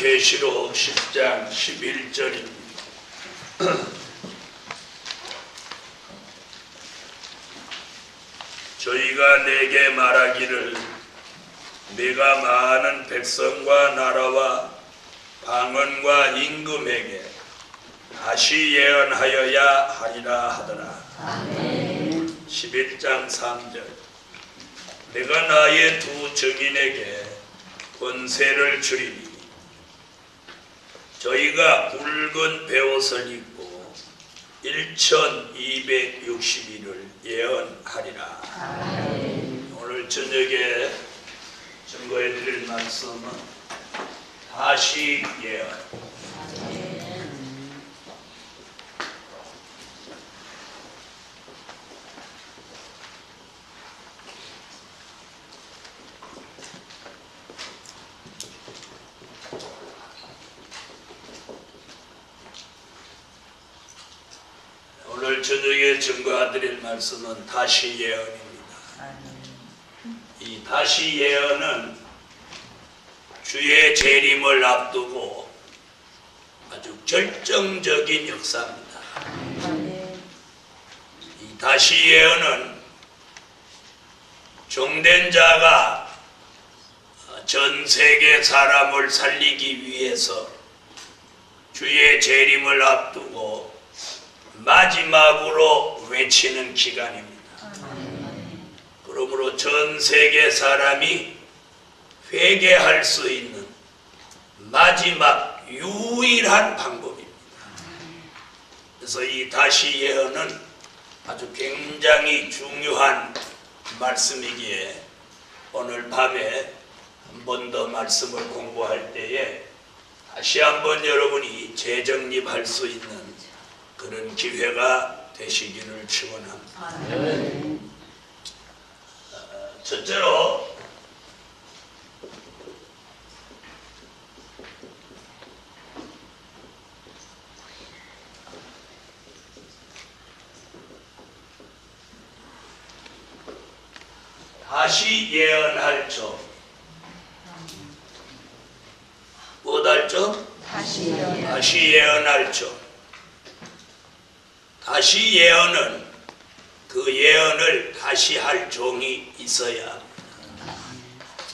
요한계시록 10장 11절입니다. 저희가 내게 말하기를 내가 많은 백성과 나라와 방언과 임금에게 다시 예언하여야 하리라 하더라. 아멘. 11장 3절 내가 나의 두 증인에게 권세를 주리니 저희가 붉은 베옷을 입고 1260일을 예언하리라. 아멘. 오늘 저녁에 증거해 드릴 말씀은 다시 예언. 오늘 저녁에 증거해드릴 말씀은 다시 예언입니다. 이 다시 예언은 주의 재림을 앞두고 아주 결정적인 역사입니다. 이 다시 예언은 종된 자가 전 세계 사람을 살리기 위해서 주의 재림을 앞두고 마지막으로 외치는 기간입니다. 그러므로 전 세계 사람이 회개할 수 있는 마지막 유일한 방법입니다. 그래서 이 다시 예언은 아주 굉장히 중요한 말씀이기에 오늘 밤에 한 번 더 말씀을 공부할 때에 다시 한번 여러분이 재정립할 수 있는 그런 기회가 되시기를 축원합니다. 첫째로 다시 예언할 점. 무엇할 점? 다시 예언할 점. 다시 예언은 그 예언을 다시 할 종이 있어야 합니다.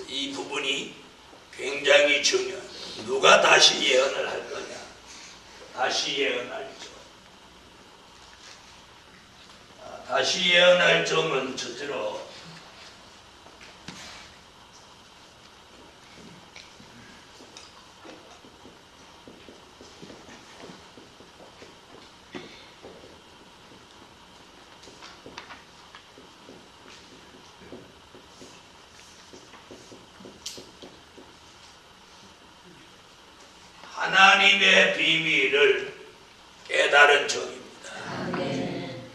이 부분이 굉장히 중요합니다. 누가 다시 예언을 할 거냐? 다시 예언할 점. 다시 예언할 점은 첫째로 하나님의 비밀을 깨달은 종입니다. 아멘.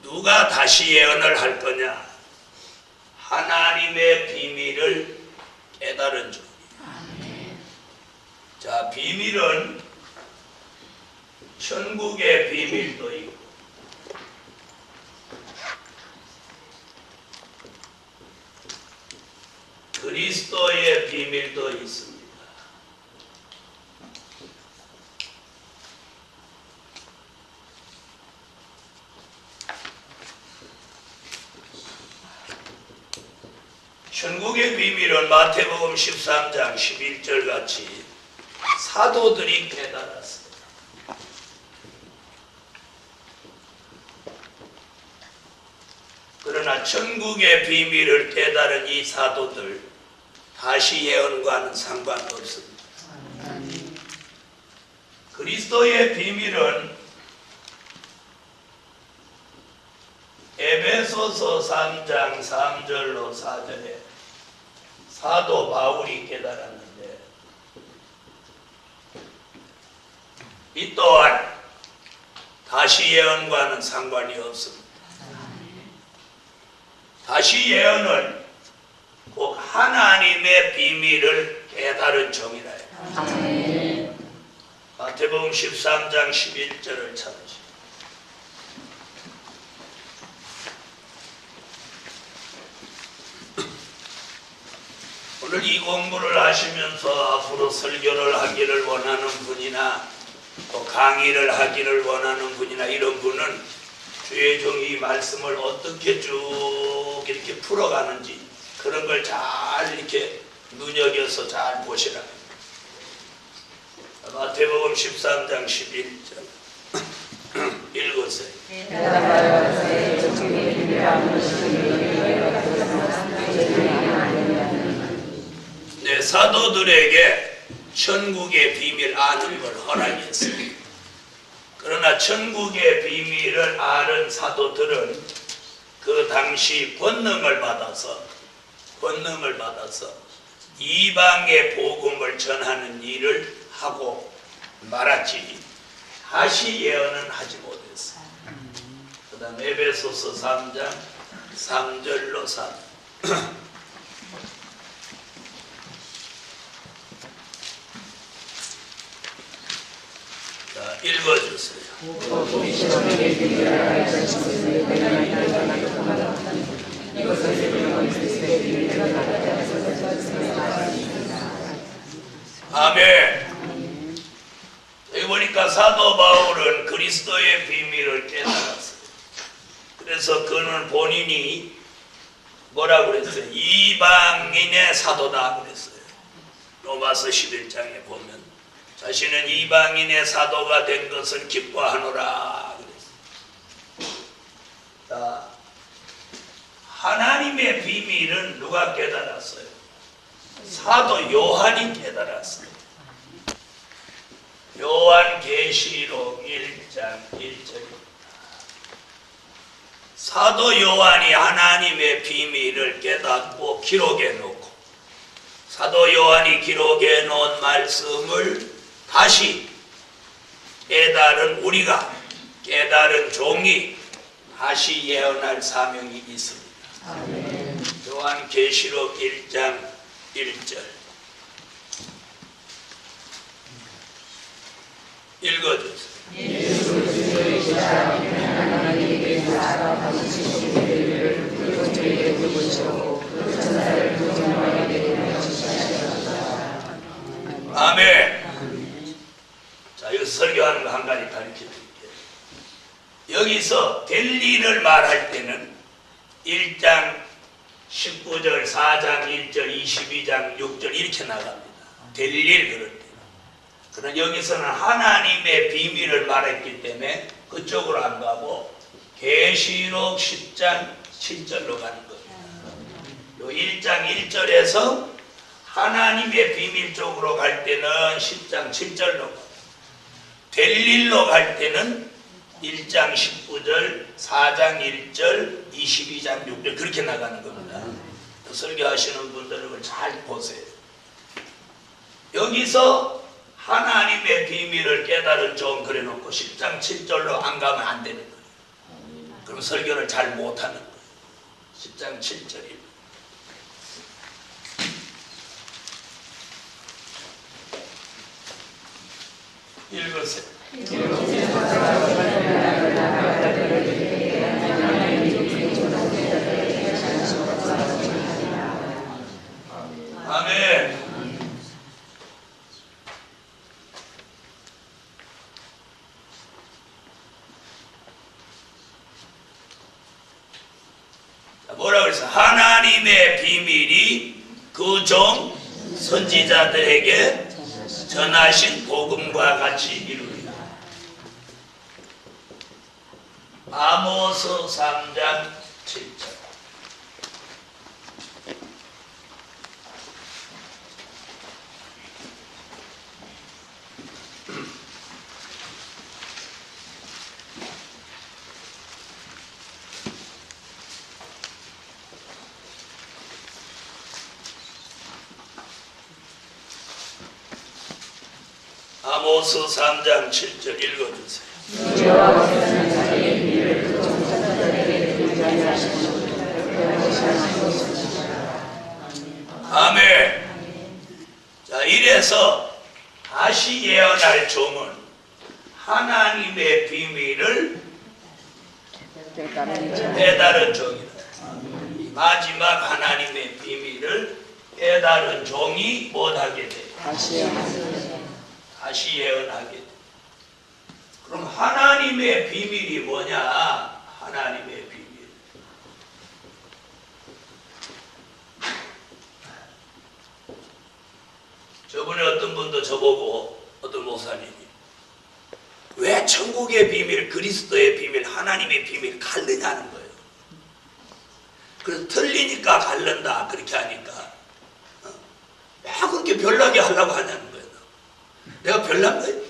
누가 다시 예언을 할 거냐? 하나님의 비밀을 깨달은 종입니다. 자, 비밀은 천국의 비밀도 있고 그리스도의 비밀도 있습니다. 천국의 비밀은 마태복음 13장 11절 같이 사도들이 깨달았습니다. 그러나 천국의 비밀을 깨달은 이 사도들 다시 예언과는 상관없습니다. 그리스도의 비밀은 에베소서 3장 3절로 4절에 사도 바울이 깨달았는데 이 또한 다시 예언과는 상관이 없습니다. 다시 예언은 곧 하나님의 비밀을 깨달은 종이라 해요. 마태복음 13장 11절을 찾으시오. 오늘 이 공부를 하시면서 앞으로 설교를 하기를 원하는 분이나 또 강의를 하기를 원하는 분이나 이런 분은 주의 종이 이 말씀을 어떻게 쭉 이렇게 풀어가는지 그런 걸 잘 이렇게 눈여겨서 잘 보시라. 마태복음 13장 11절 읽으세요. 네, 사도들에게 천국의 비밀 아는 걸 허락했어요. 그러나 천국의 비밀을 아는 사도들은 그 당시 권능을 받아서 이방의 복음을 전하는 일을 하고 말았지 다시 예언은 하지 못했어. 그 다음 에베소서 3장 3절로 4. 자, 읽어주세요. 아멘. 여기 보니까 사도 바울은 그리스도의 비밀을 깨달았어요. 그래서 그는 본인이 뭐라고 그랬어요? 이방인의 사도다 그랬어요. 로마서 11장에 보면 자신은 이방인의 사도가 된 것을 기뻐하노라 그랬어요. 자, 하나님의 비밀은 누가 깨달았어요? 사도 요한이 깨달았어요. 요한계시록 1장 1절입니다. 사도 요한이 하나님의 비밀을 깨닫고 기록해 놓고 사도 요한이 기록해 놓은 말씀을 다시 깨달은 우리가 깨달은 종이 다시 예언할 사명이 있습니다. 아멘. 요한계시록 1장 1절 읽어주세요. 아멘. 자, 이거 설교하는 거 한 가지 가르쳐 드릴게요. 여기서 될 일을 말할 때는 1장 19절, 4장 1절, 22장 6절 이렇게 나갑니다. 될 일 그럴 때. 그러나 여기서는 하나님의 비밀을 말했기 때문에 그쪽으로 안 가고 계시록 10장 7절로 가는 겁니다. 요 1장 1절에서 하나님의 비밀 쪽으로 갈 때는 10장 7절로 가고 될 일로 갈 때는 1장 19절, 4장 1절, 22장 6절 그렇게 나가는 겁니다. 설교하시는 분들은 그걸 잘 보세요. 여기서 하나님의 비밀을 깨달은 종 그래놓고 10장 7절로 안 가면 안 되는 거예요. 그럼 설교를 잘 못하는 거예요. 10장 7절이 읽으세요. 아멘. 뭐라고 그랬어? 하나님의 비밀이 그 종 선지자들에게 전하신 복음과 같이 이루리라. 아모스 3장 7절 아모스 3장 7절 읽어주세요. 아멘. 자, 이래서 다시 예언할 종은 하나님의 비밀을 깨달은 종이다. 마지막 하나님의 비밀을 깨달은 종이 못하게 돼. 다시 다시 예언하게 돼. 그럼 하나님의 비밀이 뭐냐? 하나님의 비밀. 저번에 어떤 분도 저보고 어떤 목사님이 왜 천국의 비밀, 그리스도의 비밀, 하나님의 비밀 갈르냐는 거예요. 그래서 틀리니까 갈른다 그렇게 하니까 왜 그렇게 별나게 하려고 하냐는 거예요. 내가 별난 거예요?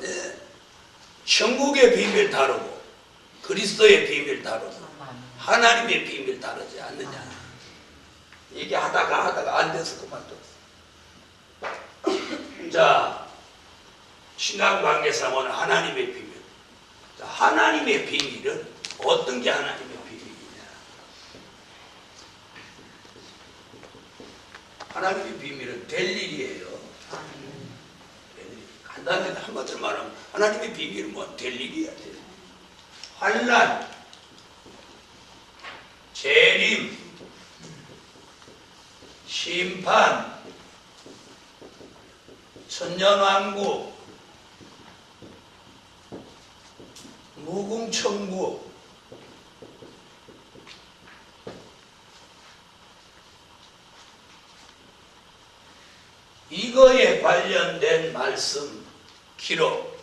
네. 천국의 비밀 다르고 그리스도의 비밀 다르고 하나님의 비밀 다르지 않느냐. 얘기하다가 안 돼서 그만뒀어. 자, 신앙관계상은 하나님의 비밀. 자, 하나님의 비밀은 어떤 게 하나님의 비밀이냐? 하나님의 비밀은 될 일이에요. 간단하게 한마디로 말하면 하나님의 비밀은 뭐 될 일이야. 환난, 재림, 심판, 천년왕국, 무궁천국, 이거에 관련된 말씀, 기록,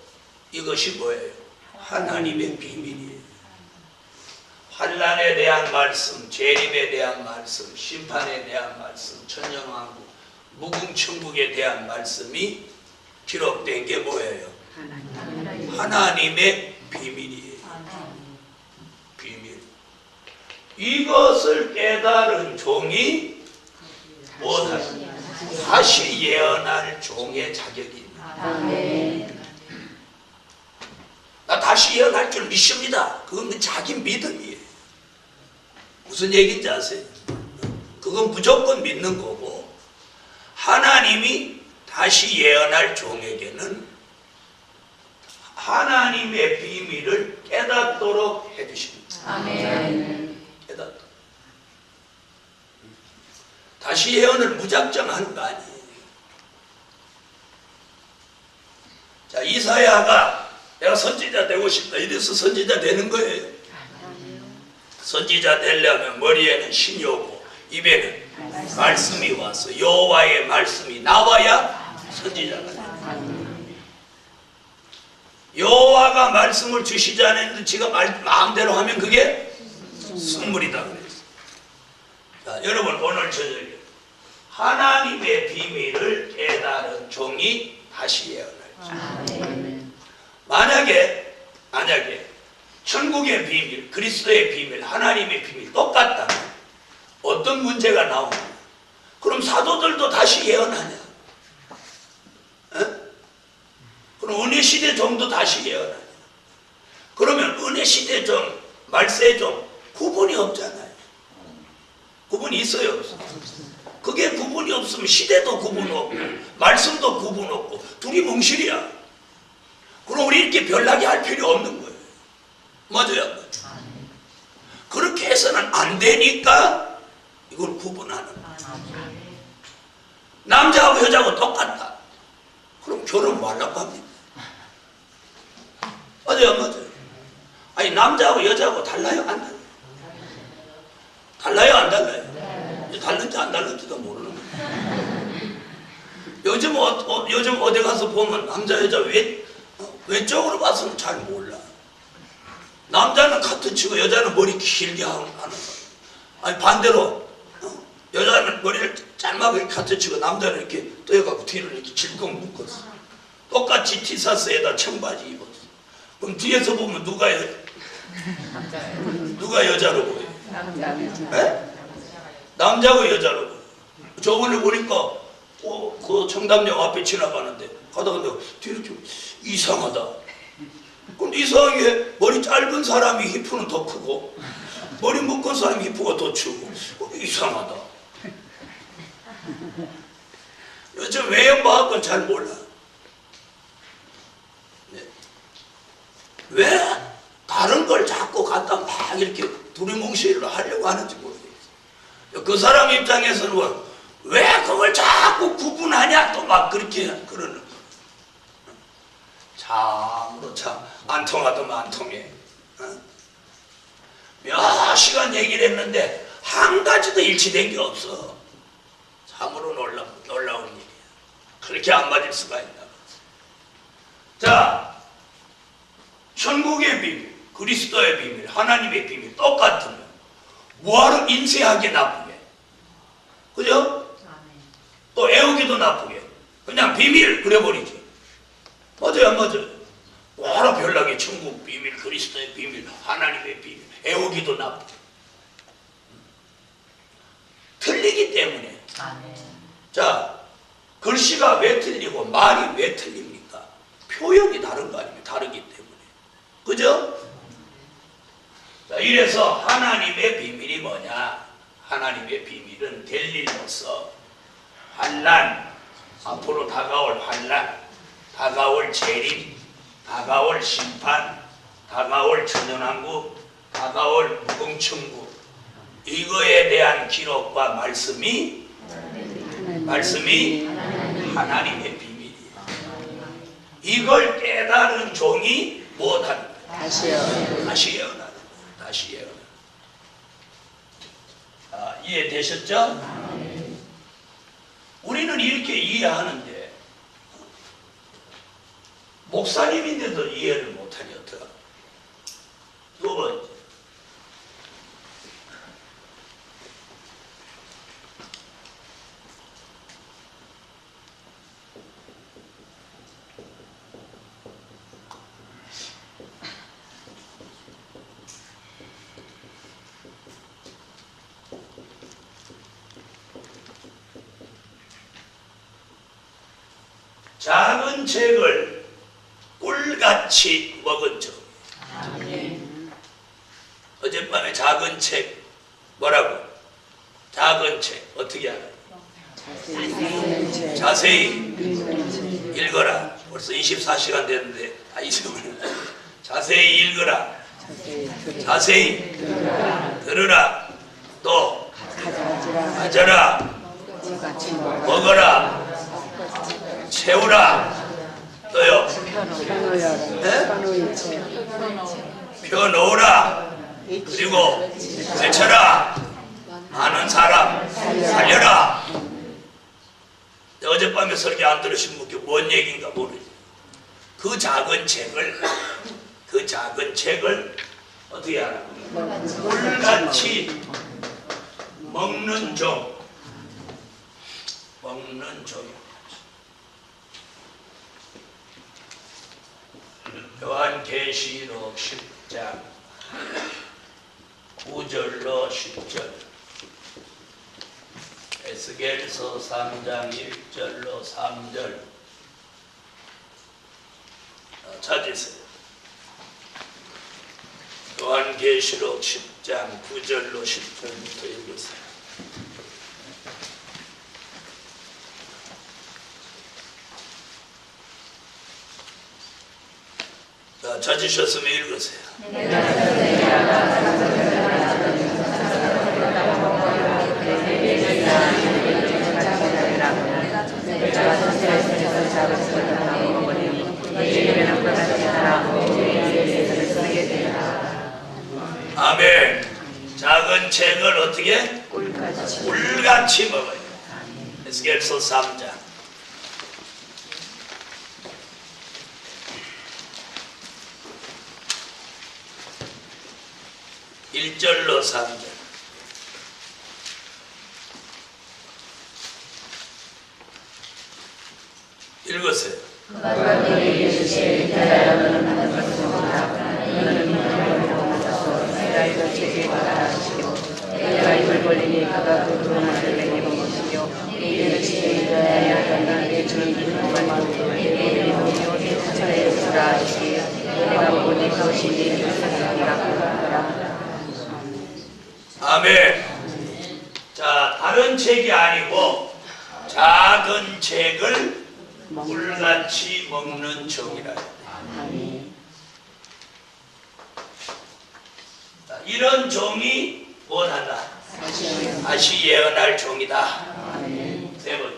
이것이 뭐예요? 하나님의 비밀이에요. 환난에 대한 말씀, 재림에 대한 말씀, 심판에 대한 말씀, 천년왕국, 무궁천국에 대한 말씀이 기록된 게 뭐예요? 하나님의 비밀이에요. 비밀. 이것을 깨달은 종이 못하시 다시 예언할 종의 자격이 있다. 나 다시 예언할 줄 믿습니다. 그건 자기 믿음이에요. 무슨 얘기인지 아세요? 그건 무조건 믿는 거고, 하나님이 다시 예언할 종에게는 하나님의 비밀을 깨닫도록 해주십니다. 아멘. 깨닫도록. 다시 예언을 무작정 하는 거 아니에요. 자, 이사야가 내가 선지자 되고 싶다 이래서 선지자 되는 거예요. 선지자 되려면 머리에는 신이 오고 입에는 말씀이 와서 여호와의 말씀이 나와야 선지자가 돼요. 여호와가 말씀을 주시지 않았는데 지가 마음대로 하면 그게 선물이다 그랬어요. 자, 여러분 오늘 저녁에 하나님의 비밀을 깨달은 종이 다시 예언할. 만약에 천국의 비밀, 그리스도의 비밀, 하나님의 비밀 똑같다면 어떤 문제가 나오냐? 그럼 사도들도 다시 예언하냐? 그럼 은혜시대 종도 다시 예언하냐? 그러면 은혜시대 종, 말세 종 구분이 없잖아요. 구분이 있어요? 없어요? 그게 구분이 없으면 시대도 구분 없고 말씀도 구분 없고 둘이 뭉실이야. 그럼 우리 이렇게 별나게 할 필요 없는 거예요. 맞아요? 그렇게 해서는 안 되니까 이걸 구분하는 거예요. 남자하고 여자하고 똑같다. 그럼 결혼 말라고 합니다. 맞아요? 아니 남자하고 여자하고 달라요? 안 달라요? 달라요? 안 달라요? 달른지 안 달른지도 모르는 거예요. 요즘 어디 가서 보면 남자 여자 왼쪽으로 봐서는 잘 몰라. 남자는 카트 치고 여자는 머리 길게 하는 거예요. 아니 반대로 여자는 머리를 짧게 카트 치고 남자는 이렇게 떠여갖고 뒤를 이렇게 질끈 묶었어. 똑같이 티셔츠에다 청바지 입었어. 그럼 뒤에서 보면 누가 여자로 보여요? 네? 남자고 여자로 보여요. 저번에 보니까 그 청담역 앞에 지나가는데 가다가 내가 뒤로 좀 이상하다. 근데 이상하게 머리 짧은 사람이 히프는 더 크고 머리 묶은 사람이 히프가 더 추고 이상하다. 요즘 외형과학은 잘 몰라. 네. 왜 다른 걸 자꾸 갖다 막 이렇게 두리뭉실을 하려고 하는지 모르겠어요. 그 사람 입장에서는 왜 그걸 자꾸 구분하냐 또 막 그렇게 그러는. 참으로 참 안 통하더만 안 통해. 몇 시간 얘기를 했는데 한 가지도 일치된 게 없어. 참으로 놀라운 일이야. 그렇게 안 맞을 수가 있나. 자, 천국의 비밀, 그리스도의 비밀, 하나님의 비밀 똑같으면 뭐하러 인쇄하게 나쁘게, 그죠? 또 애우기도 나쁘게 그냥 비밀 그래버리지. 맞아요 안 맞아요? 뭐하러 별나게 천국 비밀, 그리스도의 비밀, 하나님의 비밀 애우기도 나쁘게. 틀리기 때문에. 자, 글씨가 왜 틀리고 말이 왜 틀립니까? 표현이 다른 거 아닙니까? 다르기 때문에. 그죠? 자, 이래서 하나님의 비밀이 뭐냐? 하나님의 비밀은 될 일로서 환난, 앞으로 다가올 환난, 다가올 재림, 다가올 심판, 다가올 천연왕국, 다가올 무궁천국, 이거에 대한 기록과 말씀이 하나님의 비밀이에요. 이걸 깨달은 종이 못하는 거예요. 다시 예언하는 거예요. 다시 예언하는 거예요. 이해되셨죠? 우리는 이렇게 이해하는데 목사님인데도 이해를 못하니 어떡하나. 두 번째, 작은 책을 꿀같이 먹은 적. 어젯밤에 작은 책 뭐라고? 작은 책 어떻게 알아요? 자세히 읽어라. 벌써 24시간 됐는데 다 잊어버렸네. 자세히 읽어라. 자세히 들으라. 또 가져라. 먹어라. 채우라. 또요. 펴놓으라. 그리고 외쳐라. 아는 사람 살려라. 어젯밤에 설교 안 들으신 분께 뭔 얘기인가 모르지. 그 작은 책을 어떻게 하라? 꿀같이 먹는 종. 먹는 종. 요한계시록 10장 9절로 10절, 에스겔서 3장 1절로 3절 찾으세요. 요한계시록 10장 9절로 10절부터 읽으세요. 자, 찾으셨으면 읽으세요. 아멘. 작은 책을 어떻게? 꿀같이 먹어요. 에스겔서 3장 1절로 3절. 읽으세요. 아멘. 자, 다른 책이 아니고 작은 책을 꿀같이 먹는 종이라. 이런 종이 뭐하다? 다시 예언할 종이다. 세 번.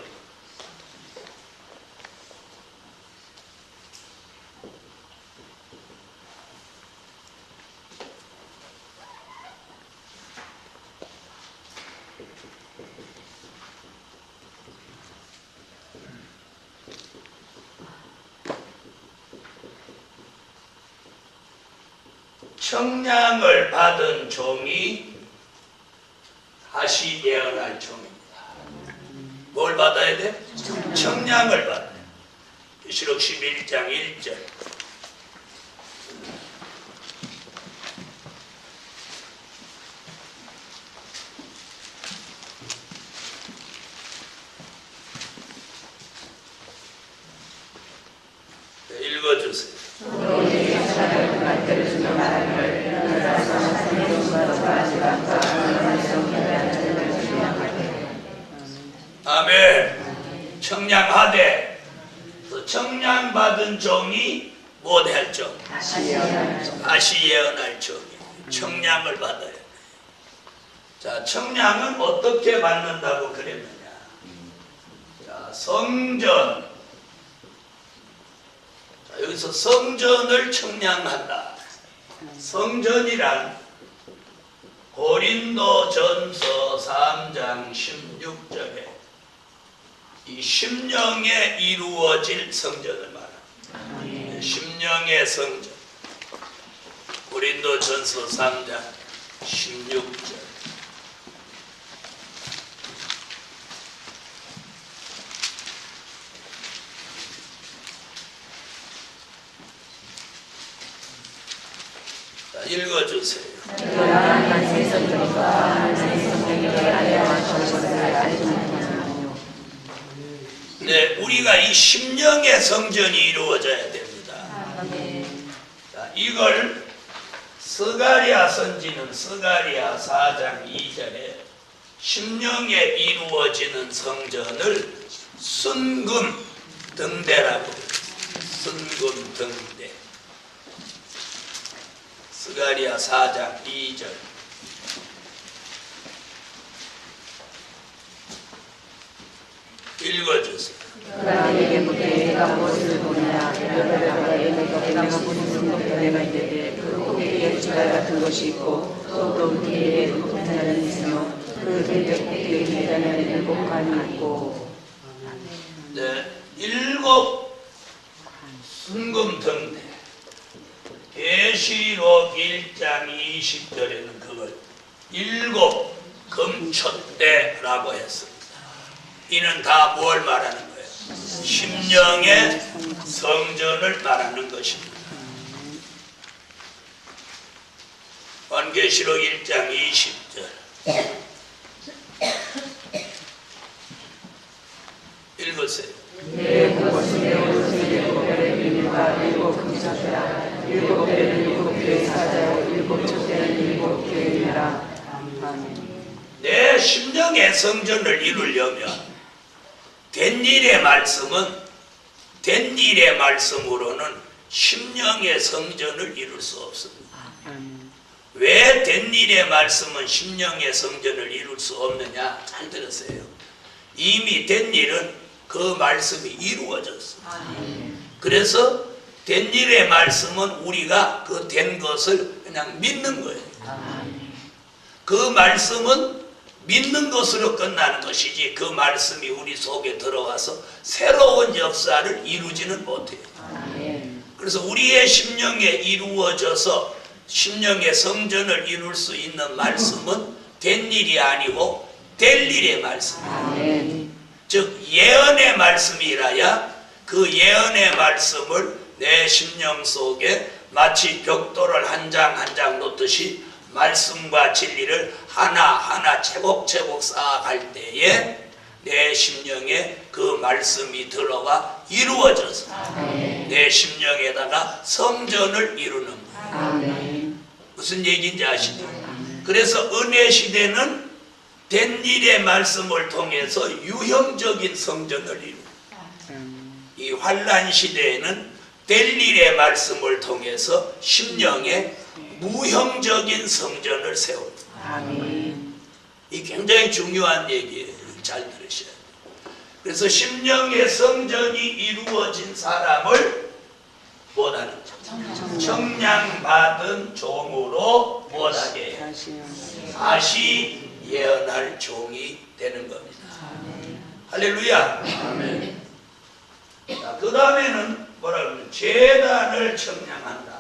청량을 받은 종이 다시 예언할 종입니다. 뭘 받아야 돼? 청량을 받아야 돼. 계시록 11장 1절. 네, 읽어주세요. 아멘. 청량하되 청량받은 종이 못할 종, 다시 예언할 종이 청량을 받아야 돼. 자, 청량은 어떻게 받는다고 그랬느냐? 자, 성전. 자, 여기서 성전을 청량한다. 성전이란 고린도전서 3장 16절에 이 심령에 이루어질 성전을 말합니다. 심령의 성전. 고린도전서 3장 16절. 자, 읽어주세요. 네, 우리가 이 심령의 성전이 이루어져야 됩니다. 자, 이걸 스가랴 선지는 스가랴 4장 2절에 심령에 이루어지는 성전을 순금 등대라고 해요. 순금 등대. 스가랴 4장 2절. 읽어주세요. 내게 묻되 내가 무엇을 보느냐? 내가 무슨 내가 있는데 그 꼭대기에 주달 같은 것이 있고 또 뒤에 높은 산이 있으며 그 꼭대기에 계단에 일곱 관이 있고. 네, 일곱 순금 등대. 계시록 1장 20절에는 그걸 일곱 금촛대라고 했습니다. 이는 다 뭘 말하는 거예요? 심령의 성전을 말하는 것입니다. 계시록 1장 20절 읽으세요. 그것은 일곱 별의 비밀과 일곱 금촛대라. 일곱 별은 일곱 교회 사자요 일곱 촛대는 일곱 교회니라. 내 심령의 성전을 이루려면 된 일의 말씀으로는 심령의 성전을 이룰 수 없습니다. 왜 된 일의 말씀은 심령의 성전을 이룰 수 없느냐? 잘 들으세요. 이미 된 일은 그 말씀이 이루어졌습니다. 그래서 된 일의 말씀은 우리가 그 된 것을 그냥 믿는 거예요. 그 말씀은 믿는 것으로 끝나는 것이지 그 말씀이 우리 속에 들어와서 새로운 역사를 이루지는 못해요. 그래서 우리의 심령에 이루어져서 심령의 성전을 이룰 수 있는 말씀은 된 일이 아니고 될 일의 말씀이에요. 즉 예언의 말씀이라야 그 예언의 말씀을 내 심령 속에 마치 벽돌을 한 장 한 장 놓듯이 말씀과 진리를 하나하나 채곡채곡 쌓아갈 때에 내 심령에 그 말씀이 들어와 이루어져서 내 심령에다가 성전을 이루는 거예요. 무슨 얘기인지 아시죠? 그래서 은혜 시대는 된 일의 말씀을 통해서 유형적인 성전을 이루고 이 환난 시대에는 될 일의 말씀을 통해서 심령에 무형적인 성전을 세웁니다. 이 굉장히 중요한 얘기예요. 잘 들으셔야 돼요. 그래서 심령의 성전이 이루어진 사람을 못하는 청량받은 종으로 못하게 해요. 다시 예언할 종이 되는 겁니다. 할렐루야. 그 다음에는 뭐라 그러면 제단을 청량한다.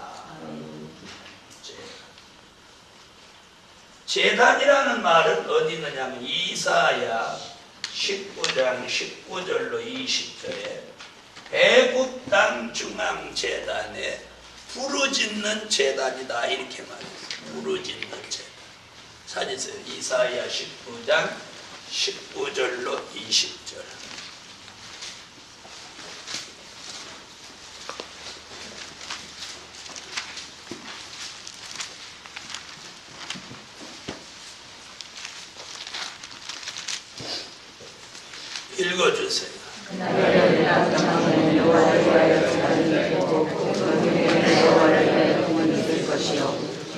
제단이라는 말은 어디 있느냐면 이사야 19장 19절로 20절에 배구 땅 중앙 제단에 부르짖는 제단이다 이렇게 말했어요. 부르짖는 제단. 찾으세요. 이사야 19장 19절로 20절. 읽어주세요.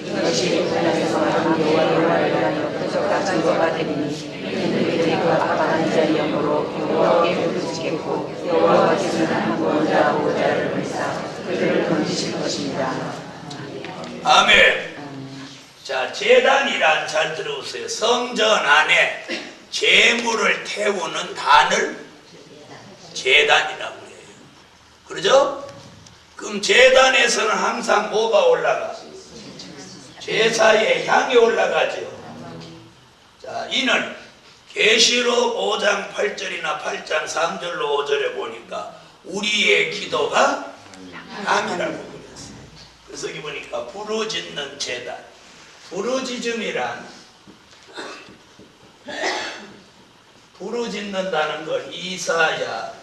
이것이 하나님께서 여호와를 위하여 표적과 증거가 되리니 이들이 그와 아빠한 자의 영으로 여호와께 부르짖겠고 여호와께서는 한번 자를 불사 그들을 던지실 것입니다. 아멘. 자, 제단이란 잘 들어보세요. 성전 안에 제물을 태우는 단을 제단이라고 해요. 그러죠? 그럼 제단에서는 항상 뭐가 올라가? 제사의 향이 올라가죠. 자, 이는 계시록 5장 8절이나 8장 3절로 5절에 보니까 우리의 기도가 향이라고 그랬어요. 그래서 여기 보니까 부르짖는 제단. 부르짖는다는 건 이사야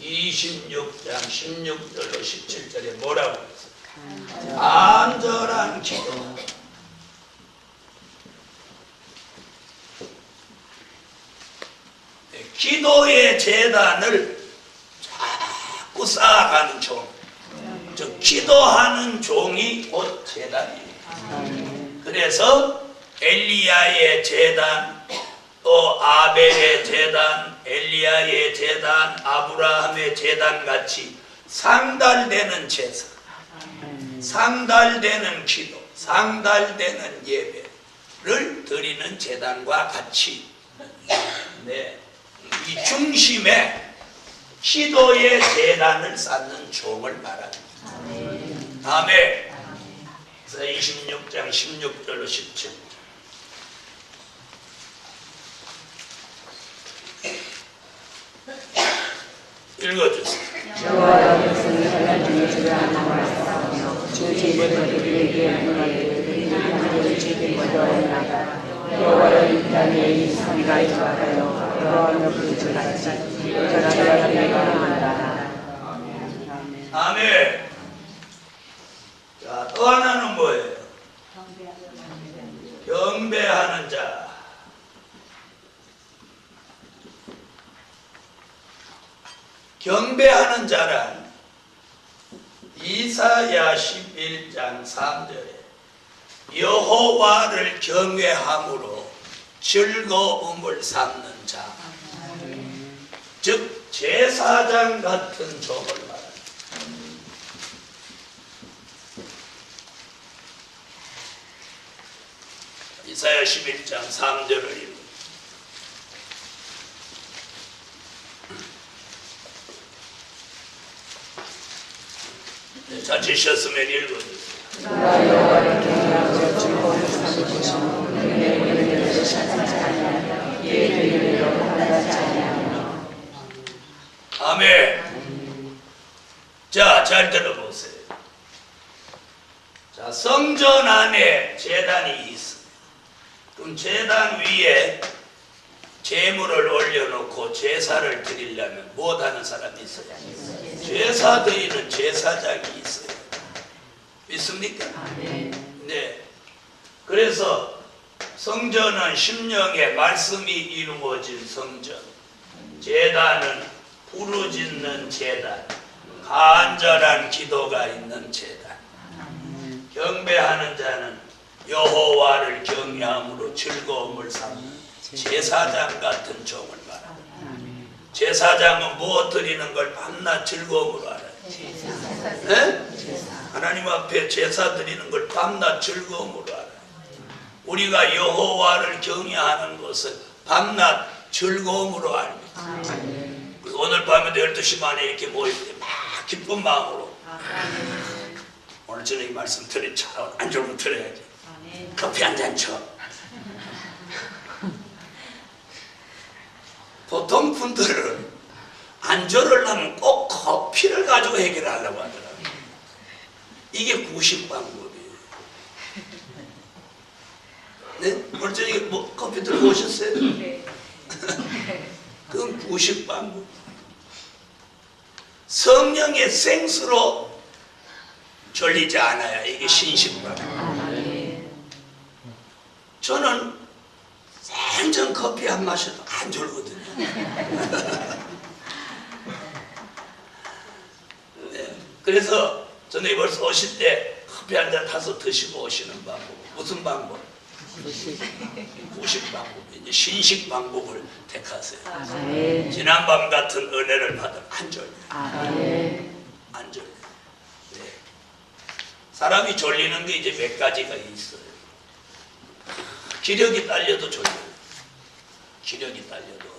26장 16절로 17절에 뭐라고 했어요? 간절한 기도. 기도의 제단을 자꾸 쌓아가는 종, 즉 기도하는 종이 곧 제단이에요. 그래서 엘리야의 제단, 또 아벨의 제단, 엘리야의 제단, 아브라함의 제단 같이 상달되는 제사, 상달되는 기도, 상달되는 예배를 드리는 제단과 같이 이 중심에 기도의 제단을 쌓는 종을 말합니다. 아멘. 그래서 26장 16절로 17절 읽어주세요. 여호와께서는 사람 중에 주를 하나님을 주 제물을 그들에게 문하게 그들이 하나님을 주께 거두어내나이다. 여호와를 인간의 성가 인도하여 여호와를 부르짖같이 여자가 내가 한다. 아멘. 자, 또 하나는 뭐예요? 경배하는 자. 경배하는 자란 이사야 11장 3절에 여호와를 경외함으로 즐거움을 삼는 자, 즉 제사장 같은 종을 말합니다. 이사야 11장 3절을 읽습니다. 찾으셨으면 읽어주세요. 아멘. 자, 잘 들어보세요. 자, 성전 안에 제단이 있습니다. 그럼 제단 위에 제물을 올려놓고 제사를 드리려면 못하는 사람이 있어요? 제사 드리는 제사장이 있어요. 믿습니까? 네. 그래서 성전은 심령의 말씀이 이루어진 성전, 제단은 부르짖는 제단, 간절한 기도가 있는 제단, 경배하는 자는 여호와를 경외함으로 즐거움을 삼는 제사장 같은 종을 말합니다. 제사장은 무엇 드리는 걸 밤낮 즐거움으로 알아요. 네? 하나님 앞에 제사 드리는 걸 밤낮 즐거움으로 알아요. 우리가 여호와를 경외하는 것은 밤낮 즐거움으로 압니다. 그래서 오늘 밤에도 12시 반에 이렇게 모일 때 막 기쁜 마음으로 오늘 저녁에 말씀 드린 안 좋으면 들어야지. 커피 한 잔 쳐. 보통 분들은 안절을 하면 꼭 커피를 가지고 해결하려고 하더라고요. 이게 구식 방법이에요. 네? 오늘 저녁에 뭐 커피 들고 오셨어요? 네. 그건 구식 방법. 성령의 생수로 졸리지 않아야 이게 신식 방법. 저는 생전 커피 안 마셔도 안 졸거든요. 네. 그래서 저는 벌써 오실 때 커피 한 잔 타서 드시고 오시는 방법. 무슨 방법? 구식 방법. 이제 신식 방법을 택하세요. 지난밤 같은 은혜를 받으면 안 졸려요. 안 졸려요. 네. 사람이 졸리는 게 이제 몇 가지가 있어요. 기력이 딸려도 졸려요. 기력이 딸려도.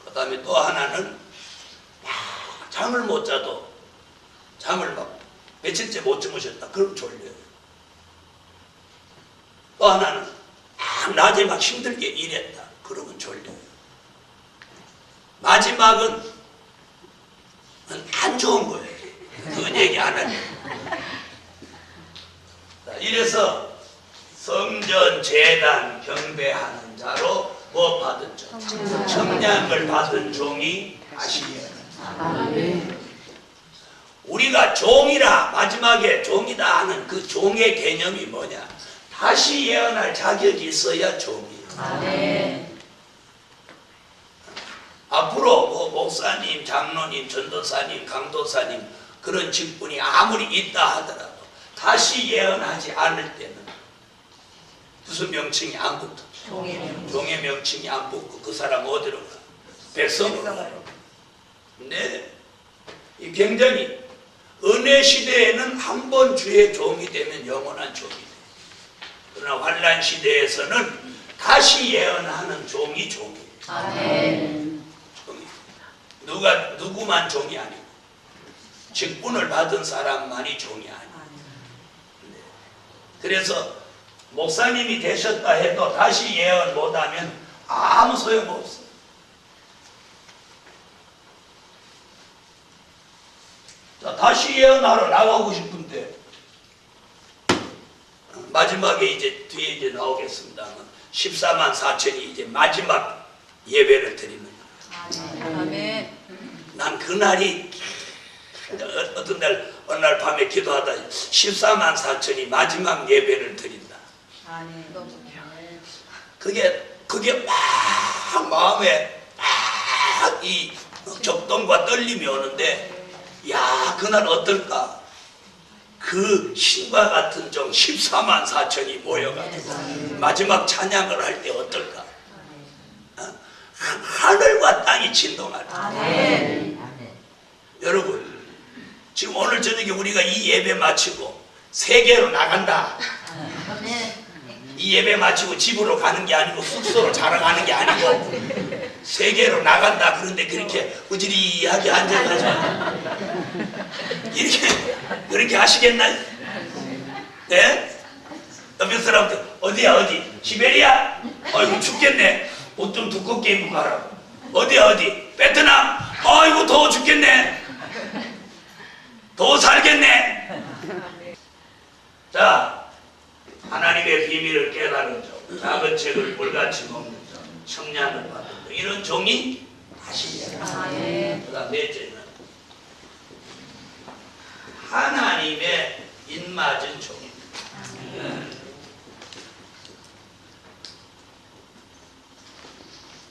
그 다음에 또 하나는 잠을 못 자도 잠을 막 며칠째 못 주무셨다. 그럼 졸려요. 또 하나는 낮에 막 힘들게 일했다. 그러면 졸려요. 마지막은 안 좋은 거예요. 그건 얘기 안 하죠. 이래서 성전 제단 경배하는 자로 뭐 받은 자? 청량을 받은 종이 아시에요. 우리가 종이라 마지막에 종이다 하는 그 종의 개념이 뭐냐? 다시 예언할 자격이 있어야 종이에요. 앞으로 뭐 목사님, 장로님, 전도사님, 강도사님 그런 직분이 아무리 있다 하더라도 다시 예언하지 않을 때는 무슨 명칭이 안 붙어. 종의 명칭이 안 붙고 그 사람 어디로 가? 백성으로 가요. 네. 이 굉장히 은혜 시대에는 한 번 주의 종이 되면 영원한 종이 돼요. 그러나 환란 시대에서는 다시 예언하는 종이 종이에요. 종이. 누구만 종이 아니고 직분을 받은 사람만이 종이 아니에요. 네. 그래서 목사님이 되셨다 해도 다시 예언 못하면 아무 소용없어요. 자, 다시 예언하러 나가고 싶은데 마지막에 이제 뒤에 이제 나오겠습니다만 14만 4천이 이제 마지막 예배를 드리는 거예요. 아멘. 난 그날이 어떤 날 어느 날 밤에 기도하다 14만 4천이 마지막 예배를 드린다. 그게 막 마음에 막 이 격동과 떨림이 오는데 야 그날 어떨까? 그 신과 같은 종 14만 4천이 모여가지고 마지막 찬양을 할 때 어떨까? 하늘과 땅이 진동하다. 여러분 지금 오늘 저녁에 우리가 이 예배 마치고 세계로 나간다. 이 예배 마치고 집으로 가는 게 아니고 숙소로 자러 가는 게 아니고 세계로 나간다. 그런데 그렇게 우지리하게 앉아가지고 그렇게 하시겠나요? 네? 옆에 사람들 어디야 어디? 시베리아? 아이고 춥겠네. 옷 좀 두껍게 입고 가라고. 어디야 어디? 베트남? 아이고 더워 죽겠네. 더워 살겠네. 자 하나님의 비밀을 깨달은 종, 작은 책을 물같이 먹는 종, 청량을 받는 종, 이런 종이 다시 예언. 그다음 넷째는 하나님의 인맞은 종입니다.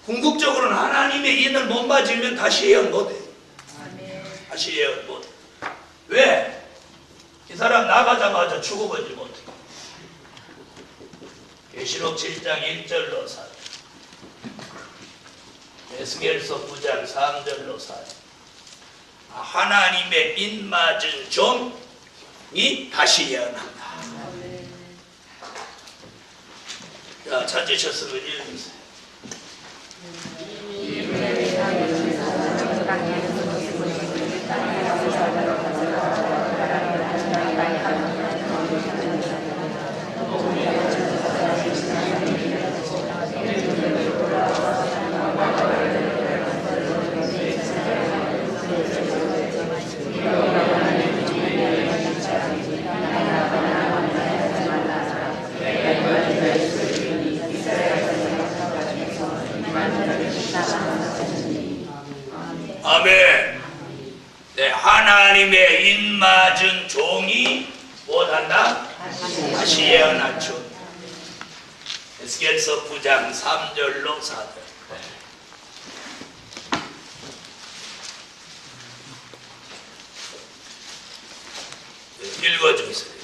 궁극적으로는 하나님의 인을 못 맞으면 다시 예언 못해요. 다시 예언 못해요. 왜? 이 사람 나가자마자 죽어버리지 못해요. 계시록 7장 1절로 4절 에스겔서 9장 3절로 4절. 하나님의 입맞은 종이 다시 예언한다. 자, 찾으셨으면 읽으세요. 아멘. 네, 하나님의 입맞은 종이 못한다? 다시 예언하죠. 에스겔서 9장 3절로 4절. 네, 읽어주세요.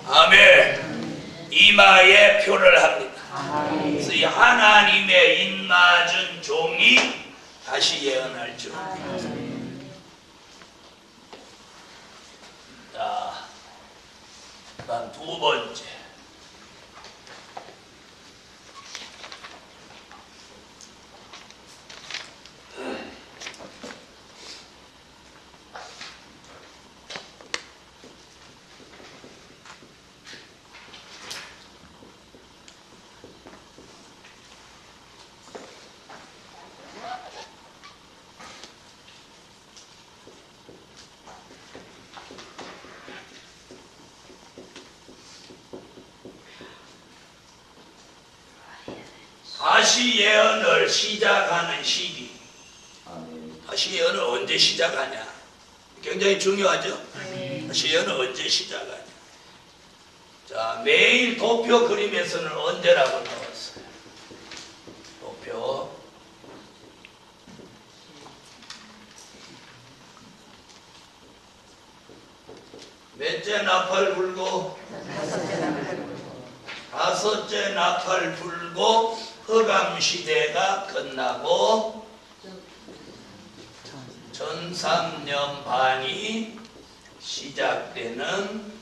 아멘. 이마에 표를 합니다. 그래서 이 하나님의 입맞은 종이 다시 예언할 줄. 자, 그다음 두 번째. 다시 예언을 시작하는 시기. 다시 예언을 언제 시작하냐? 굉장히 중요하죠? 다시 예언을 언제 시작하냐? 자, 매일 도표 그림에서는 언제라고 나왔어요? 도표. 몇째 나팔 불고? 다섯째 나팔 불고 허감시대가 끝나고 전3년 반이 시작되는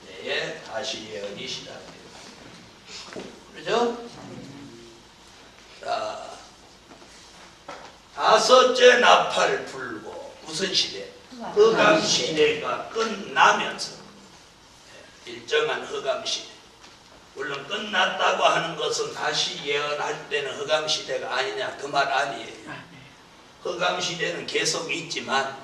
때에 다시 예언이 시작됩니다. 그렇죠? 자, 다섯째 나팔 불고 무슨 시대? 허감시대가 끝나면서 일정한 허감시대. 물론 끝났다고 하는 것은 다시 예언할 때는 허감시대가 아니냐 그 말 아니에요. 허감시대는 계속 있지만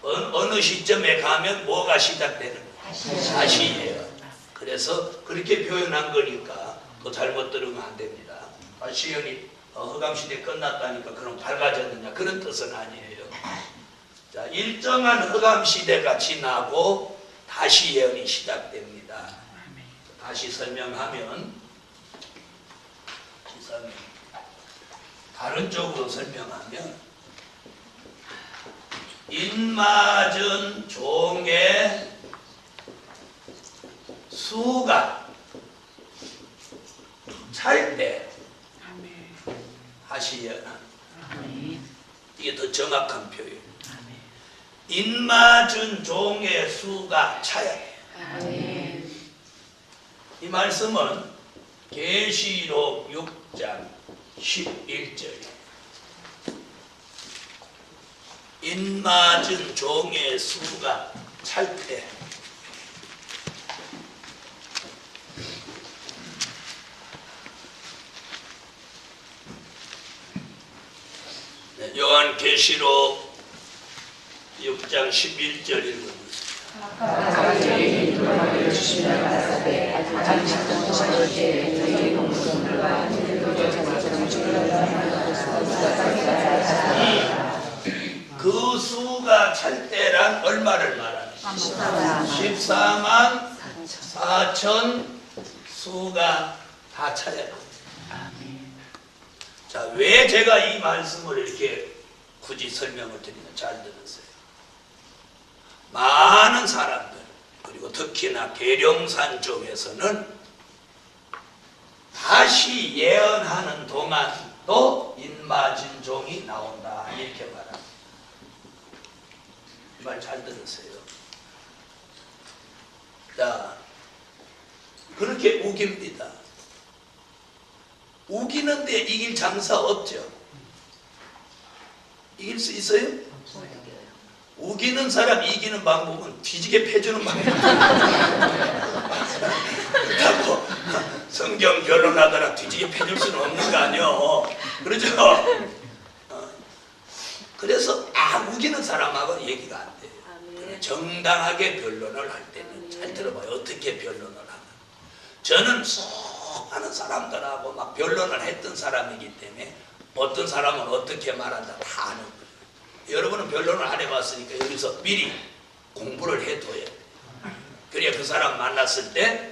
어느 시점에 가면 뭐가 시작되는 거예요? 다시 예언. 그래서 그렇게 표현한 거니까 또 잘못 들으면 안 됩니다. 다시 예언이 허감시대 끝났다니까 그럼 밝아졌느냐 그런 뜻은 아니에요. 자, 일정한 허감시대가 지나고 다시 예언이 시작됩니다. 다시 설명하면 다른 쪽으로 설명하면 입맞은 종의 수가 찰 때 다시 예언합니다. 이게 더 정확한 표현. 입맞은 종의 수가 차야 해요. 이 말씀은 계시록 6장 11절이에요. 입맞은 종의 수가 찰 때 요한계시록 6장 11절 읽어보세요. 그 수가 찰 때란 얼마를 말하는 거예요? 14만 4천 수가 다 차야 돼. 자, 왜 제가 이 말씀을 이렇게 굳이 설명을 드리냐? 잘 들으세요. 많은 사람들, 그리고 특히나 계룡산 쪽에서는 다시 예언하는 동안도 인마진종이 나온다, 이렇게 말합니다. 이 말 잘 들으세요. 자, 그렇게 우깁니다. 우기는데 이길 장사 없죠? 이길 수 있어요? 우기는 사람 이기는 방법은 뒤지게 패주는 방법이에요. 그렇다고 성경 변론하다가 뒤지게 패줄 수는 없는 거 아니에요. 그렇죠? 그래서 우기는 사람하고 얘기가 안 돼요. 정당하게 변론을 할 때는 잘 들어봐요. 어떻게 변론을 하나. 저는 수많은 사람들하고 막 변론을 했던 사람이기 때문에 어떤 사람은 어떻게 말한다 다 아는 거예요. 여러분은 변론을 안 해봤으니까 여기서 미리 공부를 해둬야 돼요. 그래야 그 사람 만났을 때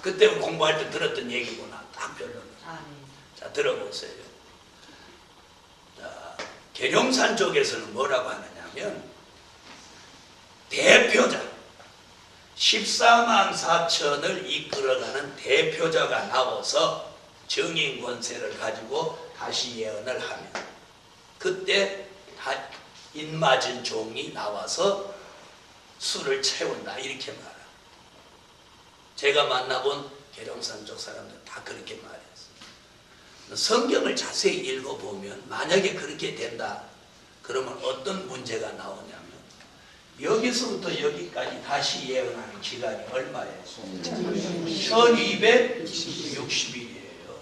그때 공부할 때 들었던 얘기구나, 딱 변론을. 자, 들어보세요. 자, 계룡산 쪽에서는 뭐라고 하느냐면 대표자 14만 4천을 이끌어가는 대표자가 나와서 정인 권세를 가지고 다시 예언을 하면 그때 인맞은 종이 나와서 수를 채운다, 이렇게 말합니다. 제가 만나본 계룡산 쪽 사람들 다 그렇게 말했어요. 성경을 자세히 읽어보면 만약에 그렇게 된다 그러면 어떤 문제가 나오냐면 여기서부터 여기까지 다시 예언하는 기간이 얼마예요? 1260일이에요.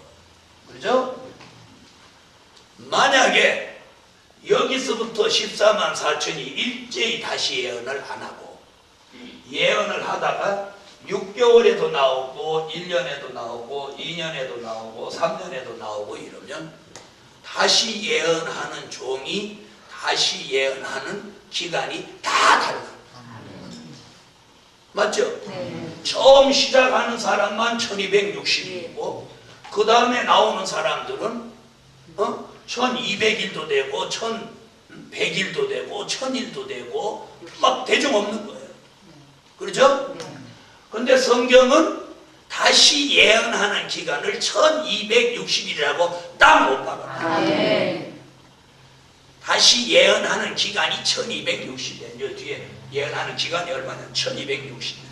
그렇죠? 만약에 여기서부터 14만 4천이 일제히 다시 예언을 안 하고 예언을 하다가 6개월에도 나오고 1년에도 나오고 2년에도 나오고 3년에도 나오고 이러면 다시 예언하는 종이 다시 예언하는 기간이 다 달라. 맞죠? 네. 처음 시작하는 사람만 1260일이고 그 다음에 나오는 사람들은 1200일도 되고 1100일도 되고 1000일도 되고 막 대중 없는 거예요. 그렇죠? 근데 성경은 다시 예언하는 기간을 1260일이라고 딱 못 박아요. 다시 예언하는 기간이 1260일이에요. 뒤에 예언하는 기간이 얼마냐? 1260일이에요.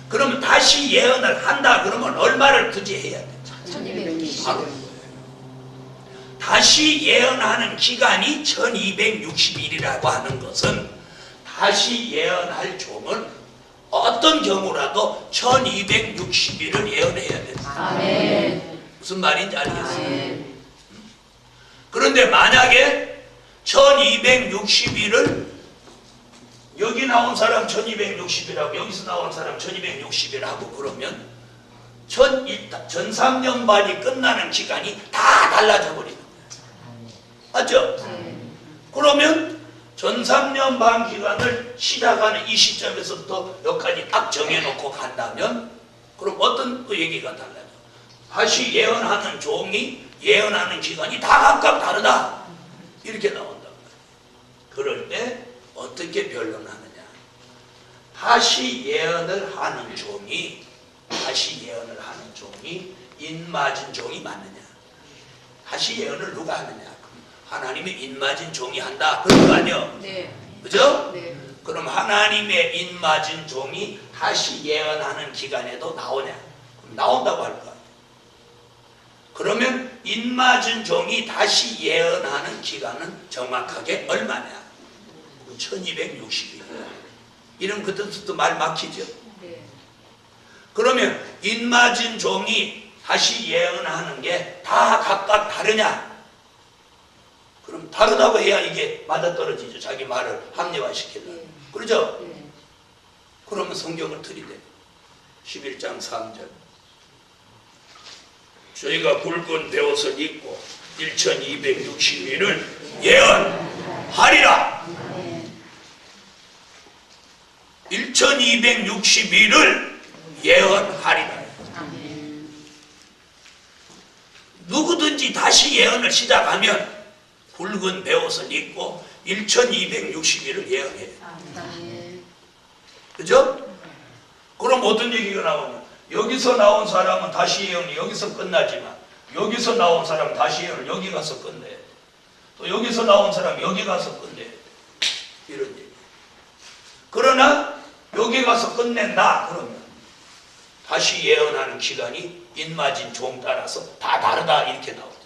그러면 다시 예언을 한다 그러면 얼마를 부지해야 돼? 1260일. 다시 예언하는 기간이 1260일이라고 하는 것은 다시 예언할 종은 어떤 경우라도 1260일을 예언해야 된다. 무슨 말인지 알겠어요? 그런데 만약에 1260일을 여기 나온 사람 1260일하고 여기서 나온 사람 1260일하고 그러면 전 3년 반이 끝나는 기간이 다 달라져 버리는 거예요. 맞죠? 그러면 전 3년 반 기간을 시작하는 이 시점에서부터 여기까지 딱 정해놓고 간다면 그럼 어떤 얘기가 달라져? 다시 예언하는 종이 예언하는 기간이 다 각각 다르다, 이렇게 나온단 말이에요. 그럴 때 어떻게 변론하느냐? 다시 예언을 하는 종이 인맞은 종이 맞느냐? 다시 예언을 누가 하느냐? 하나님의 인맞은 종이 한다, 그런 거 아니요? 네. 그죠? 네. 그럼 하나님의 인맞은 종이 다시 예언하는 기간에도 나오냐? 그럼 나온다고 할 거 아니에요? 그러면 인맞은 종이 다시 예언하는 기간은 정확하게 얼마냐? 1260일. 이런 그때부터 말 막히죠? 네. 그러면 인맞은 종이 다시 예언하는 게 다 각각 다르냐? 그럼 다르다고 해야 이게 맞아떨어지죠. 자기 말을 합리화시키려면. 네. 그러죠? 네. 그러면 성경을 들이대. 11장 3절. 저희가 굵은 배옷을 입고 1260일을 예언하리라. 1260일을 예언하리라. 누구든지 다시 예언을 시작하면 굵은 베옷을 입고 1260일을 예언해요. 그죠? 그럼 어떤 얘기가 나오냐? 여기서 나온 사람은 다시 예언이 여기서 끝나지만 여기서 나온 사람은 다시 예언을 여기 가서 끝내. 또 여기서 나온 사람은 여기 가서 끝내. 이런 얘기. 그러나 여기 가서 끝낸다 그러면 다시 예언하는 기간이 인마진 종 따라서 다 다르다 이렇게 나오죠.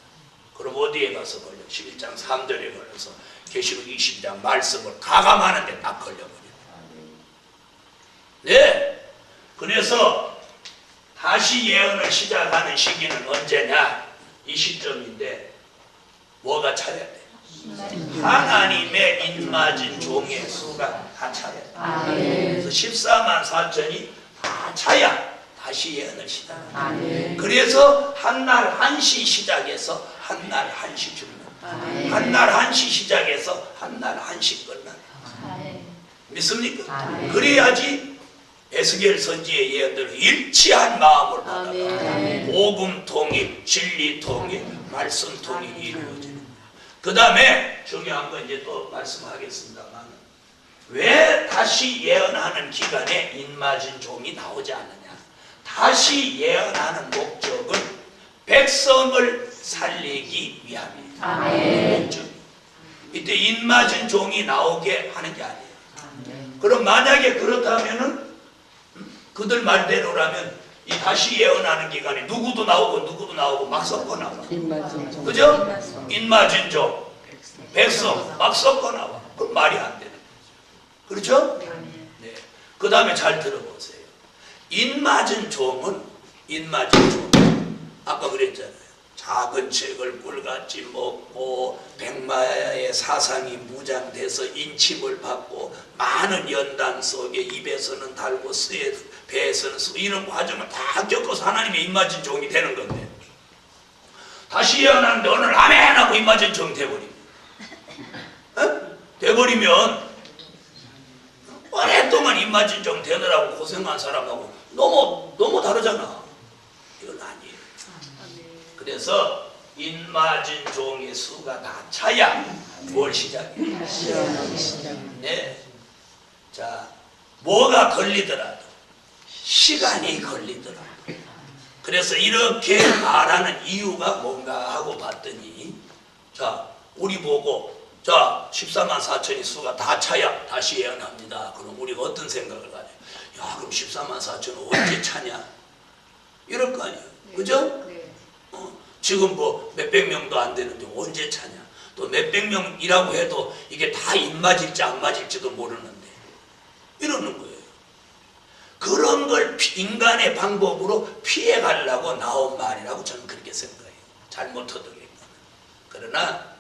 그럼 어디에 가서 걸려? 11장 3절에 걸려서 계시록 22장 말씀을 가감하는데 딱 걸려버려요. 네. 그래서 다시 예언을 시작하는 시기는 언제냐? 이 시점인데 뭐가 차야 돼? 하나님의 인마진 종의 수가 다 차야 돼. 그래서 14만 4천이 다 차야 다시 예언을 시작합니다. 그래서 한날 한시 시작해서 한날 한시 죽는, 한날 한시 시작해서 한날 한시 끝난. 믿습니까? 그래야지 에스겔 선지의 예언들을 일치한 마음을 받아가 복음 통일, 진리 통일, 말씀 통일이 이루어지는. 그 다음에 중요한 건 이제 또 말씀하겠습니다만 왜 다시 예언하는 기간에 인마진 종이 나오지 않느냐? 다시 예언하는 목적은 백성을 살리기 위함이에요. 목적. 이때 인마진 종이 나오게 하는 게 아니에요. 그럼 만약에 그렇다면은 그들 말대로라면 이 다시 예언하는 기간에 누구도 나오고 막 섞어 나와. 그죠? 인마진종, 백성 막 섞어 나와. 그럼 말이 안 되는 거죠. 그렇죠? 네. 그 다음에 잘 들어보세요. 인마진 종은 아까 그랬잖아요. 작은 책을 꿀같이 먹고 백마의 사상이 무장돼서 인침을 받고 많은 연단 속에 입에서는 달고 배에서는 쓰고 이런 과정을 다 겪어서 하나님의 인마진 종이 되는 건데 다시 예언하는데 오늘 아멘 하고 인마진 종 돼버리면 돼버리면 오랫동안 인마진 종 되느라고 고생한 사람하고 너무 다르잖아. 이건 아니에요. 그래서 인마진 종의 수가 다 차야 뭘 시작해요? 네. 자, 뭐가 걸리더라도 시간이 걸리더라도 그래서 이렇게 말하는 이유가 뭔가 하고 봤더니 자, 우리 보고 자, 14만 4천의 수가 다 차야 다시 예언합니다. 그럼 우리가 어떤 생각을 가냐? 야, 그럼 14만 4천은 언제 차냐? 이럴 거 아니에요. 그죠? 지금 뭐 몇백 명도 안 되는데 언제 차냐? 또 몇백 명이라고 해도 이게 다 입맞을지 안 맞을지도 모르는데 이러는 거예요. 그런 걸 인간의 방법으로 피해가려고 나온 말이라고 저는 그렇게 생각해요. 잘못 얻어겠거든. 그러나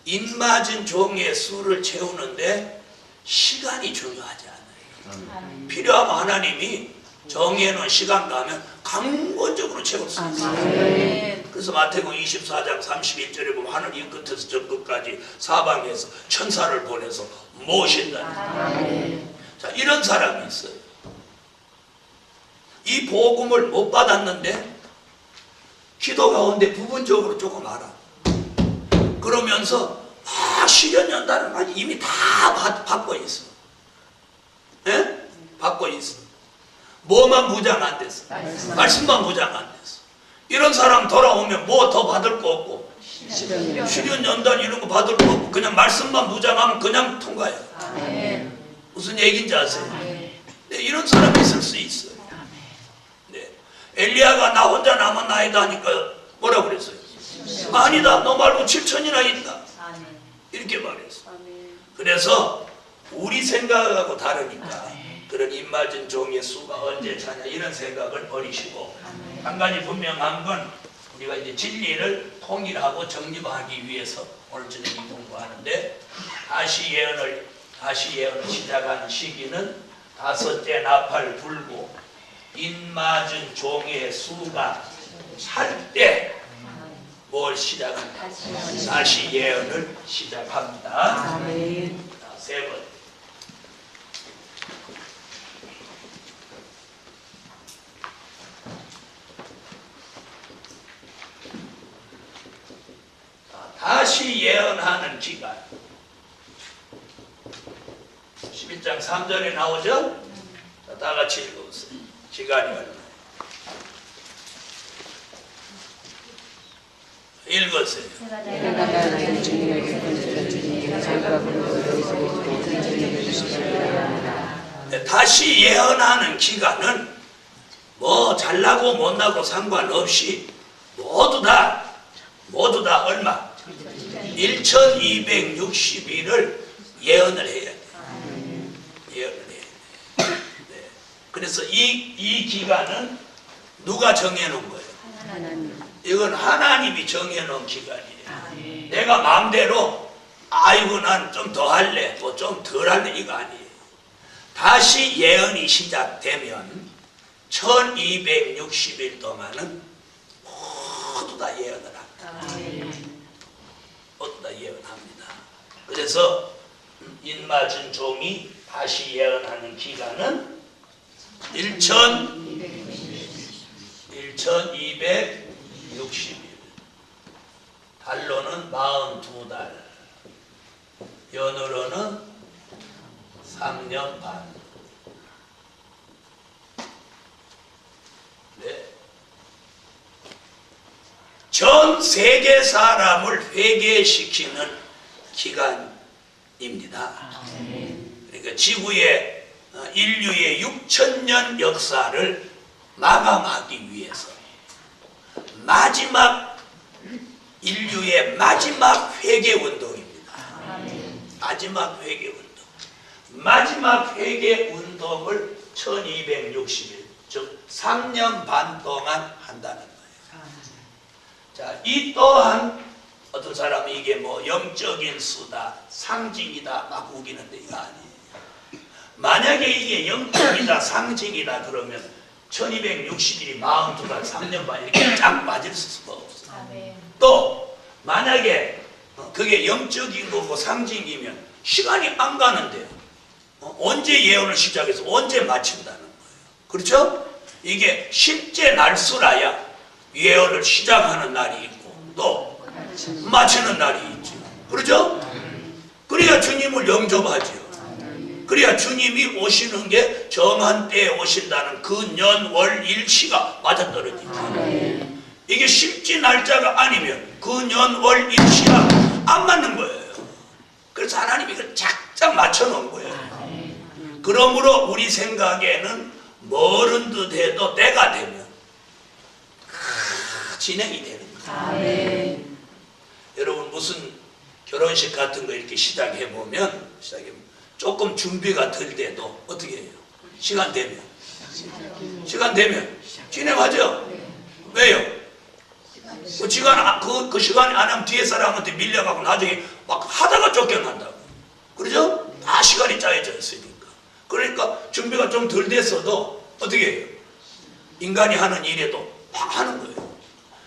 입맞은 종의 수를 채우는데 시간이 중요하지 않아요. 필요하면 하나님이 정해놓은 시간 가면 강권적으로 채울 수 있어요. 그래서 마태복음 24장 31절에 보면 하늘 이 끝에서 저 끝까지 사방에서 천사를 보내서 모신다. 자, 이런 사람이 있어요. 이 복음을 못 받았는데 기도 가운데 부분적으로 조금 알아. 그러면서 막 시련 연단을 많이 이미 다 받고 있어. 예? 받고 있어. 뭐만 무장 안 됐어? 말씀만 무장 안 됐어. 이런 사람 돌아오면 뭐 더 받을 거 없고 시련 연단 이런 거 받을 거 없고 그냥 말씀만 무장하면 그냥 통과해요. 무슨 얘기인지 아세요? 네, 이런 사람이 있을 수 있어요. 네. 엘리야가 나 혼자 남았나이다 하니까 뭐라 그랬어요? 아니다, 너 말고 7천이나 있다. 이렇게 말했어. 그래서 우리 생각하고 다르니까 그런 입맞은 종의 수가 언제 차냐 이런 생각을 버리시고 한 가지 분명한 건 우리가 이제 진리를 통일하고 정립하기 위해서 오늘 저녁에 공부하는데 다시 예언을 시작하는 시기는 다섯째 나팔 불고 입맞은 종의 수가 찰 때 뭘 시작한다? 다시 예언을 시작합니다. 아멘. 세 번. 다시 예언하는 기간. 11장 3절에 나오죠? 자, 다 같이 읽어보세요. 기간이 얼마예요? 읽으세요. 다시 예언하는 기간은 뭐 잘나고 못나고 상관없이 모두 다 얼마? 1260일을 예언을 해야 돼. 예언을 해야 돼. 네. 그래서 이 기간은 누가 정해놓은 거예요? 이건 하나님이 정해놓은 기간이에요. 내가 마음대로 아이고 난 좀 더 할래, 뭐 좀 덜 할래, 이거 아니에요. 다시 예언이 시작되면 1260일 동안은 모두 다 예언을 합니다. 모두 다 예언합니다. 그래서 인맞은 종이 다시 예언하는 기간은 1260일. 달로는 42달, 연으로는 3년 반. 네. 전 세계 사람을 회개시키는 기간입니다. 그러니까 지구의 인류의 6000년 역사를 마감하기 위해서 인류의 마지막 회개 운동입니다. 마지막 회개 운동. 마지막 회개 운동을 1260일, 즉 3년 반 동안 한다는 거예요. 자, 이 또한 어떤 사람은 이게 뭐 영적인 수다, 상징이다 막 우기는데 이거 아니에요. 만약에 이게 영적이다, 상징이다 그러면 1260일이 42달, 3년 반 이렇게 쫙 빠질 수가 없어요. 또 만약에 그게 영적인 거고 상징이면 시간이 안 가는데요. 언제 예언을 시작해서 언제 마친다는 거예요. 그렇죠? 이게 실제 날수라야 예언을 시작하는 날이 있고 또 마치는 날이 있죠. 그렇죠? 그래야 주님을 영접하죠. 그래야 주님이 오시는 게 정한 때에 오신다는 그 년, 월, 일, 시가 맞아떨어지죠. 이게 실제 날짜가 아니면 그 년, 월, 일, 시가 안 맞는 거예요. 그래서 하나님이 이걸 작작 맞춰놓은 거예요. 그러므로 우리 생각에는 멀은 듯 해도 때가 되면 진행이 되는 거예요. 여러분 무슨 결혼식 같은 거 이렇게 시작해보면 조금 준비가 덜 돼도 어떻게 해요? 시간 되면 진행하죠? 왜요? 그 시간에 안 하면 뒤에 사람한테 밀려가고 나중에 막 하다가 쫓겨난다고. 그러죠? 다 시간이 짜여져 있으니까. 그러니까 준비가 좀 덜 됐어도 어떻게 해요? 인간이 하는 일에도 막 하는 거예요.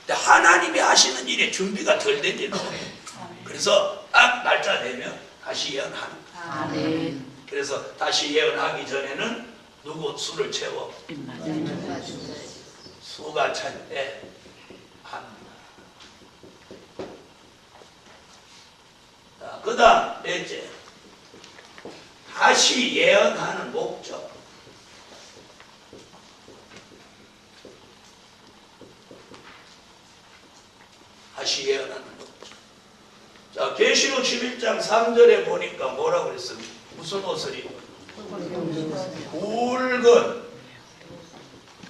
근데 하나님이 하시는 일에 준비가 덜 되지는 거예요. 그래서 딱 날짜 되면 다시 예언하는 거예요. 그래서 다시 예언하기 전에는 누구 수를 채워? 수가 찰 때 합니다. 그 다음 넷째, 다시 예언하는 목적. 다시 예언하는 목적. 자, 계시록 11장 3절에 보니까 뭐라고 그랬습니까? 무슨 옷을 입어요? 굵은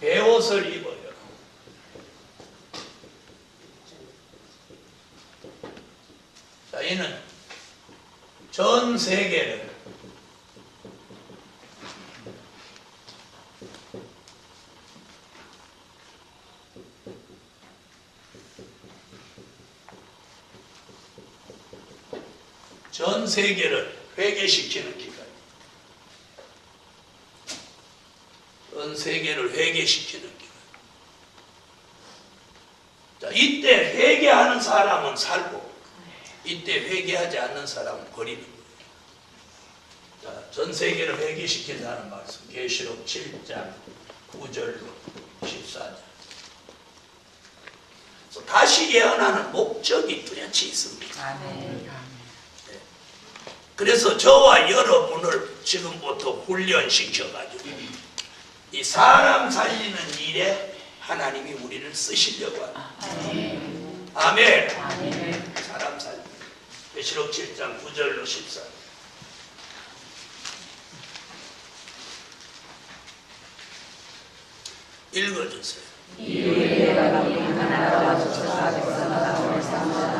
베옷을 입어요. 자, 이는 전 세계를 회개시키는 기간. 전 세계를 회개시키는 기간. 자, 이때 회개하는 사람은 살고 이때 회개하지 않는 사람은 버리는 거예요. 자, 전 세계를 회개시킨다는 말씀. 계시록 7장 9절로 14절. 그래서 다시 예언하는 목적이 뚜렷이 있습니다. 아멘. 그래서 저와 여러분을 지금부터 훈련시켜가지고 이 사람 살리는 일에 하나님이 우리를 쓰시려고 합니다. 아멘. 아멘. 사람 살리는 계시록 7장 9절로 14. 읽어주세요. 이후에 너희 하나님과 조사가 백성을 삼아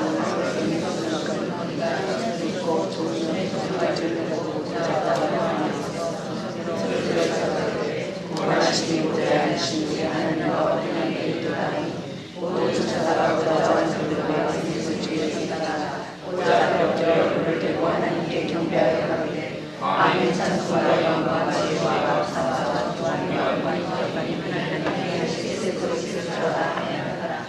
믿고 조심의 정말 절대로 원하시니 보자 하시니 우리 하나님과 어린아이에 있도다니 모두 조사가 보자와 성도가 예수 주의 선다가 보자 벽절에 불을 대고 하나님께 경배하여 가로되 아멘 찬송과 영광과 지혜와 감사와 주함과 영광이 하나님께 세세토록 있을지어다.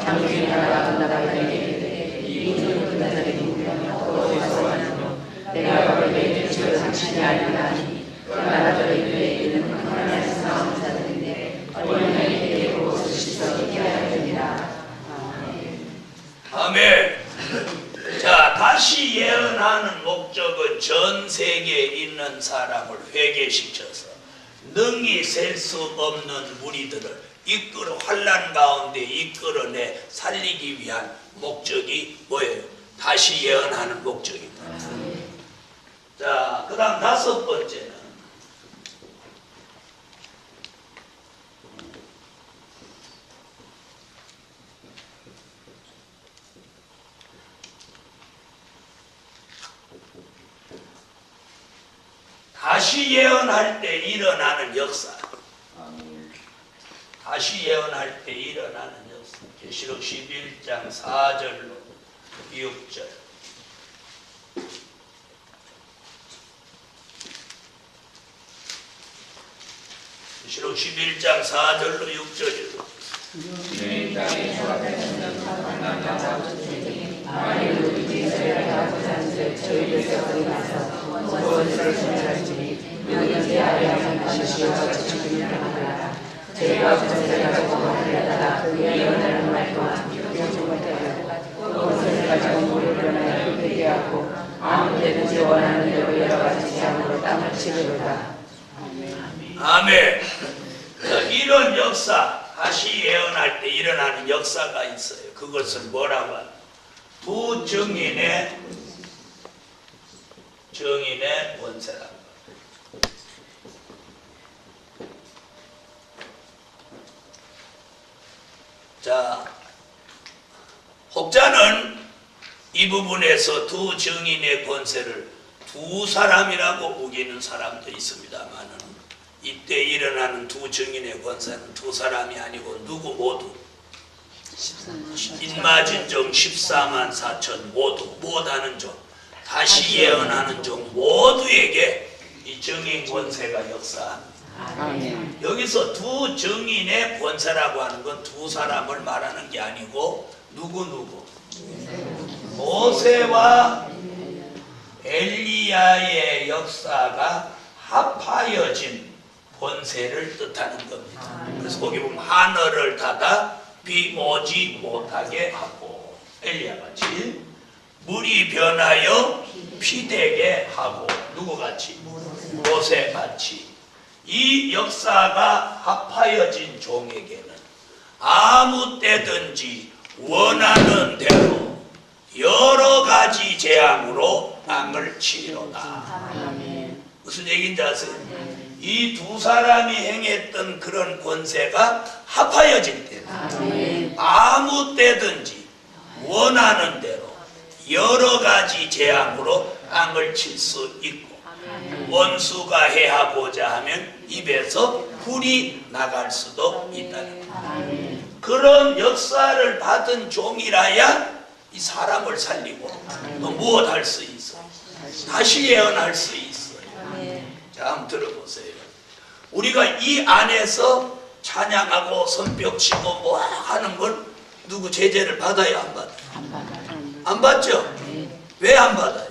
장중에 나라가 나가 이르되 이 인생의 끝날에 누구며 도로에서 하나며 내가 너에게 주여 당신이 아니하니 나라들의 이르되 하나님께서 나온 자들인데 어린아이에게 옷을 씻어 입게 하여 됩니다. 아멘. 자, 다시 예언하는 목적은 전 세계에 있는 사람을 회개시켜서 능히 셀 수 없는 무리들을 환난 가운데 이끌어내 살리기 위한 목적이 뭐예요? 다시 예언하는 목적입니다. 자, 그 다음 5번째는 다시 예언할 때 일어나는 역사. 다시 예언할 때 일어나는 역사. 계시록 11장 4절로 6절. 계시록 11장 4절로 6절이요. 저희가 전세를 가지고 하려다가 그 예언하는 말 동안 용서 못하여 원세를 가지고 물을 변하여 흡되게 하고 아무 때든지 원하는 대로 여러 가지 재앙으로 땅을 치르리라. 아멘. 이런 역사, 다시 예언할 때 일어나는 역사가 있어요. 그것은 뭐라고 하나? 두 증인의 권세라고. 자, 혹자는 이 부분에서 두 증인의 권세를 두 사람이라고 우기는 사람도 있습니다만은 이때 일어나는 두 증인의 권세는 두 사람이 아니고 누구 모두 인마진 종 14만 4천 모두 못하는 종 다시 예언하는 종 모두에게 이 증인 권세가 역사합니다. 아멘. 여기서 두 증인의 권세라고 하는 건 두 사람을 말하는 게 아니고 누구 모세와 엘리야의 역사가 합하여진 권세를 뜻하는 겁니다. 그래서 거기 보면 하늘을 닫아 비 오지 못하게 하고 엘리야같이 물이 변하여 피 되게 하고 누구같이 모세같이 이 역사가 합하여진 종에게는 아무 때든지 원하는 대로 여러 가지 재앙으로 땅을 치리로다. 무슨 얘기인지 아세요? 이 두 사람이 행했던 그런 권세가 합하여질 때는 아무 때든지 원하는 대로 여러 가지 재앙으로 땅을 칠 수 있고 원수가 해하고자 하면 입에서 불이 나갈 수도 있다는 거예요. 그런 역사를 받은 종이라야 이 사람을 살리고 또 무엇 할 수 있어? 다시 예언할 수 있어요. 자, 한번 들어보세요. 우리가 이 안에서 찬양하고 손뼉치고 뭐 하는 걸 누구 제재를 받아요? 안 받아요? 안 받죠? 왜 안 받아요?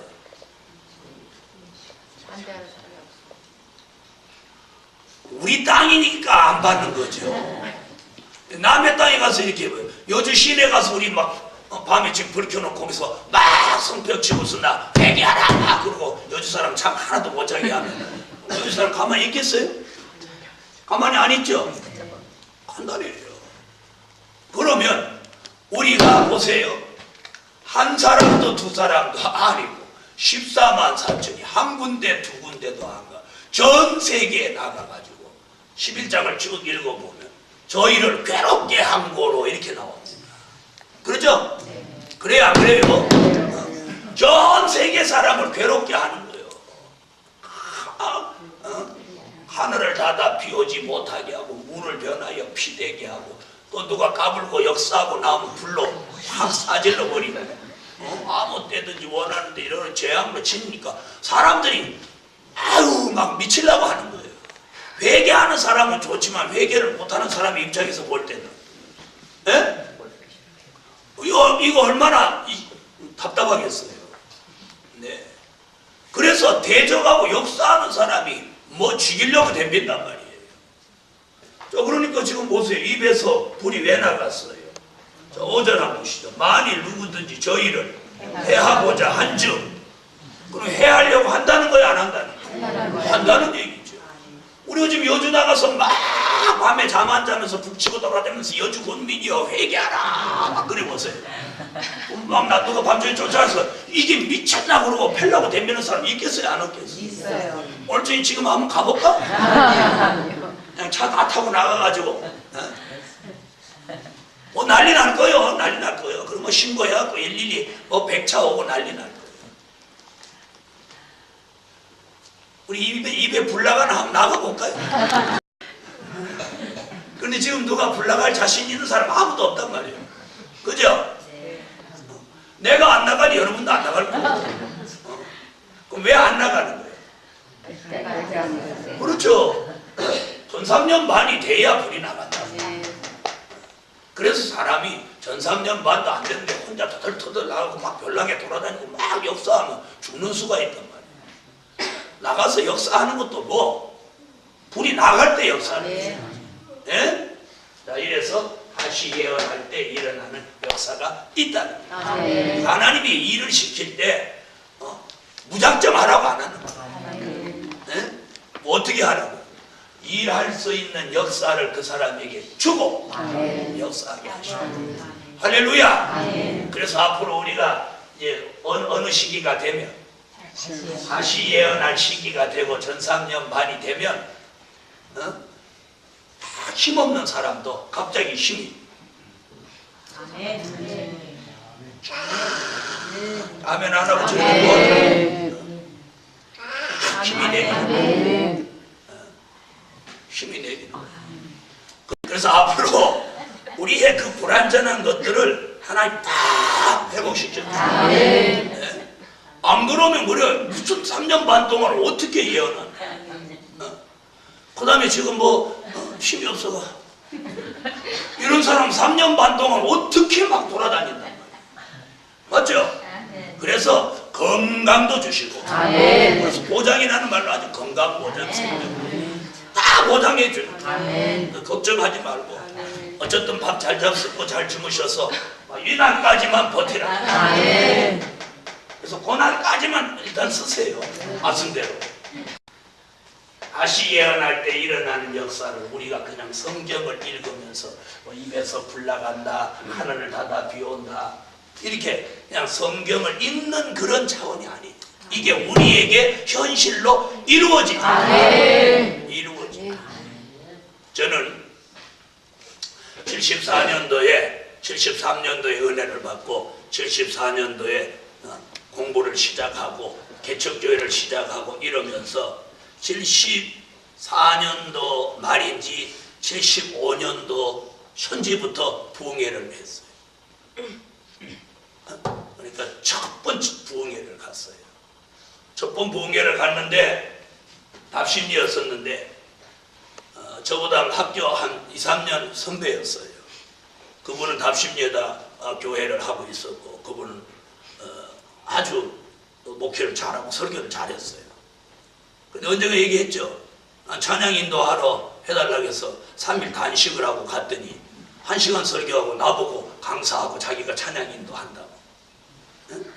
우리 땅이니까 안 받는 거죠. 남의 땅에 가서 이렇게 여주 시내 가서 우리 막 밤에 지금 불 켜놓고 거기서 막 성벽 치고서 나 회개하라 그러고 여주 사람 잠 하나도 못 자게 하면 여주 사람 가만히 있겠어요? 가만히 안 있죠? 간단해요. 그러면 우리가 보세요. 한 사람도 두 사람도 아니고 14만 4천이 한 군데 두 군데도 안 가. 전 세계에 나가가지고 11장을 쭉 읽어보면 저희를 괴롭게 한 고로 이렇게 나옵니다. 그렇죠? 그래요 안 그래요? 전 세계 사람을 괴롭게 하는 거예요. 하늘을 닫아 비 오지 못하게 하고 물을 변하여 피 되게 하고 또 누가 까불고 역사하고 나오면 불로 확 사질러 버리고 아무 때든지 원하는데 이런 죄악으로 치니까 사람들이 아유 막 미치려고 하는 거예요. 회개하는 사람은 좋지만 회개를 못하는 사람 입장에서 볼 때는 이거 얼마나 답답하겠어요. 네. 그래서 대적하고 역사하는 사람이 뭐 죽이려고 덤빈단 말이에요. 그러니까 지금 보세요. 입에서 불이 왜 나갔어요? 5절 한번 보시죠. 만일 누구든지 저희를 해하고자 한즉 그럼 해하려고 한다는 거야 안 한다는 거야? 한다는 얘기죠. 우리가 지금 여주 나가서 막 밤에 잠 안 자면서 북치고 돌아다니면서 여주 군민이여 회개하라 막 그래 보세요. 막 누가 밤중에 쫓아와서 이게 미쳤나 그러고 펴려고 덤비는 사람 있겠어요 안 없겠어요? 있어요. 오늘 지금 한번 가볼까? 그냥 차 다 타고 나가가지고 뭐 난리 날 거예요. 난리 날 거예요. 그러면 신고해갖고 일일이 뭐 100차 오고 난리 날 거예요. 우리 입에 불 나가나 한번 나가볼까요? 근데 지금 누가 불 나갈 자신 있는 사람 아무도 없단 말이에요. 그죠? 내가 안 나가니 여러분도 안 나갈 거예요. 그럼 왜 안 나가는 거예요? 그렇죠. 전삼년 반이 돼야 불이 나간다. 그래서 사람이 전삼년 반도 안 되는데 혼자 터덜터덜 나가고 막 별나게 돌아다니고 막 역사하면 죽는 수가 있단 말이에요. 나가서 역사하는 것도 뭐 불이 나갈 때 역사하는 거예요. 예? 자, 이래서 다시 예언할 때 일어나는 역사가 있다는 거예요. 하나님이 일을 시킬 때 무작정 하라고 안 하는 거예요. 예? 뭐 어떻게 하라고? 일할 수 있는 역사를 그 사람에게 주고 역사하게 하시고 할렐루야. 그래서 앞으로 우리가 이제 어느 시기가 되면 다시 예언할 시기가 되고 전삼년 반이 되면 다 힘없는 사람도 갑자기 힘이 아멘 안 하고 힘이 내리는 힘이 내리는 그래서 앞으로 우리의 그 불완전한 것들을 하나님 다 회복시켜줘요. 네? 안 그러면 그래 무슨 3년 반 동안 어떻게 예언하나? 그 다음에 지금 뭐 힘이 없어가 이런 사람 3년 반 동안 어떻게 막 돌아다닌단 말이야. 맞죠? 그래서 건강도 주시고 그래서 보장이라는 말로 아주 건강 보장 생명 다 보장해 주는 걱정하지 말고 어쨌든 밥 잘 잡수고 잘 주무셔서 이날까지만 버티라. 그래서 그날까지만 일단 쓰세요. 말씀대로. 다시 예언할 때 일어나는 역사를 우리가 그냥 성경을 읽으면서 입에서 불 나간다, 하늘을 닫아 비 온다 이렇게 그냥 성경을 읽는 그런 차원이 아니에요. 이게 우리에게 현실로 이루어진 이루어진. 저는 74년도에 73년도에 은혜를 받고 74년도에 공부를 시작하고 개척교회를 시작하고 이러면서 74년도 말인지 75년도 현지부터 부흥회를 했어요. 그러니까 첫 번째 부흥회를 갔어요. 첫 번 부흥회를 갔는데 답심이었었는데 저보다 학교 한 2, 3년 선배였어요. 그분은 답심리에다 교회를 하고 있었고 그분은 아주 목회를 잘하고 설교를 잘했어요. 근데 언젠가 얘기했죠. 찬양 인도하러 해달라고 해서 3일 단식을 하고 갔더니 1시간 설교하고 나보고 강사하고 자기가 찬양 인도한다고. 응?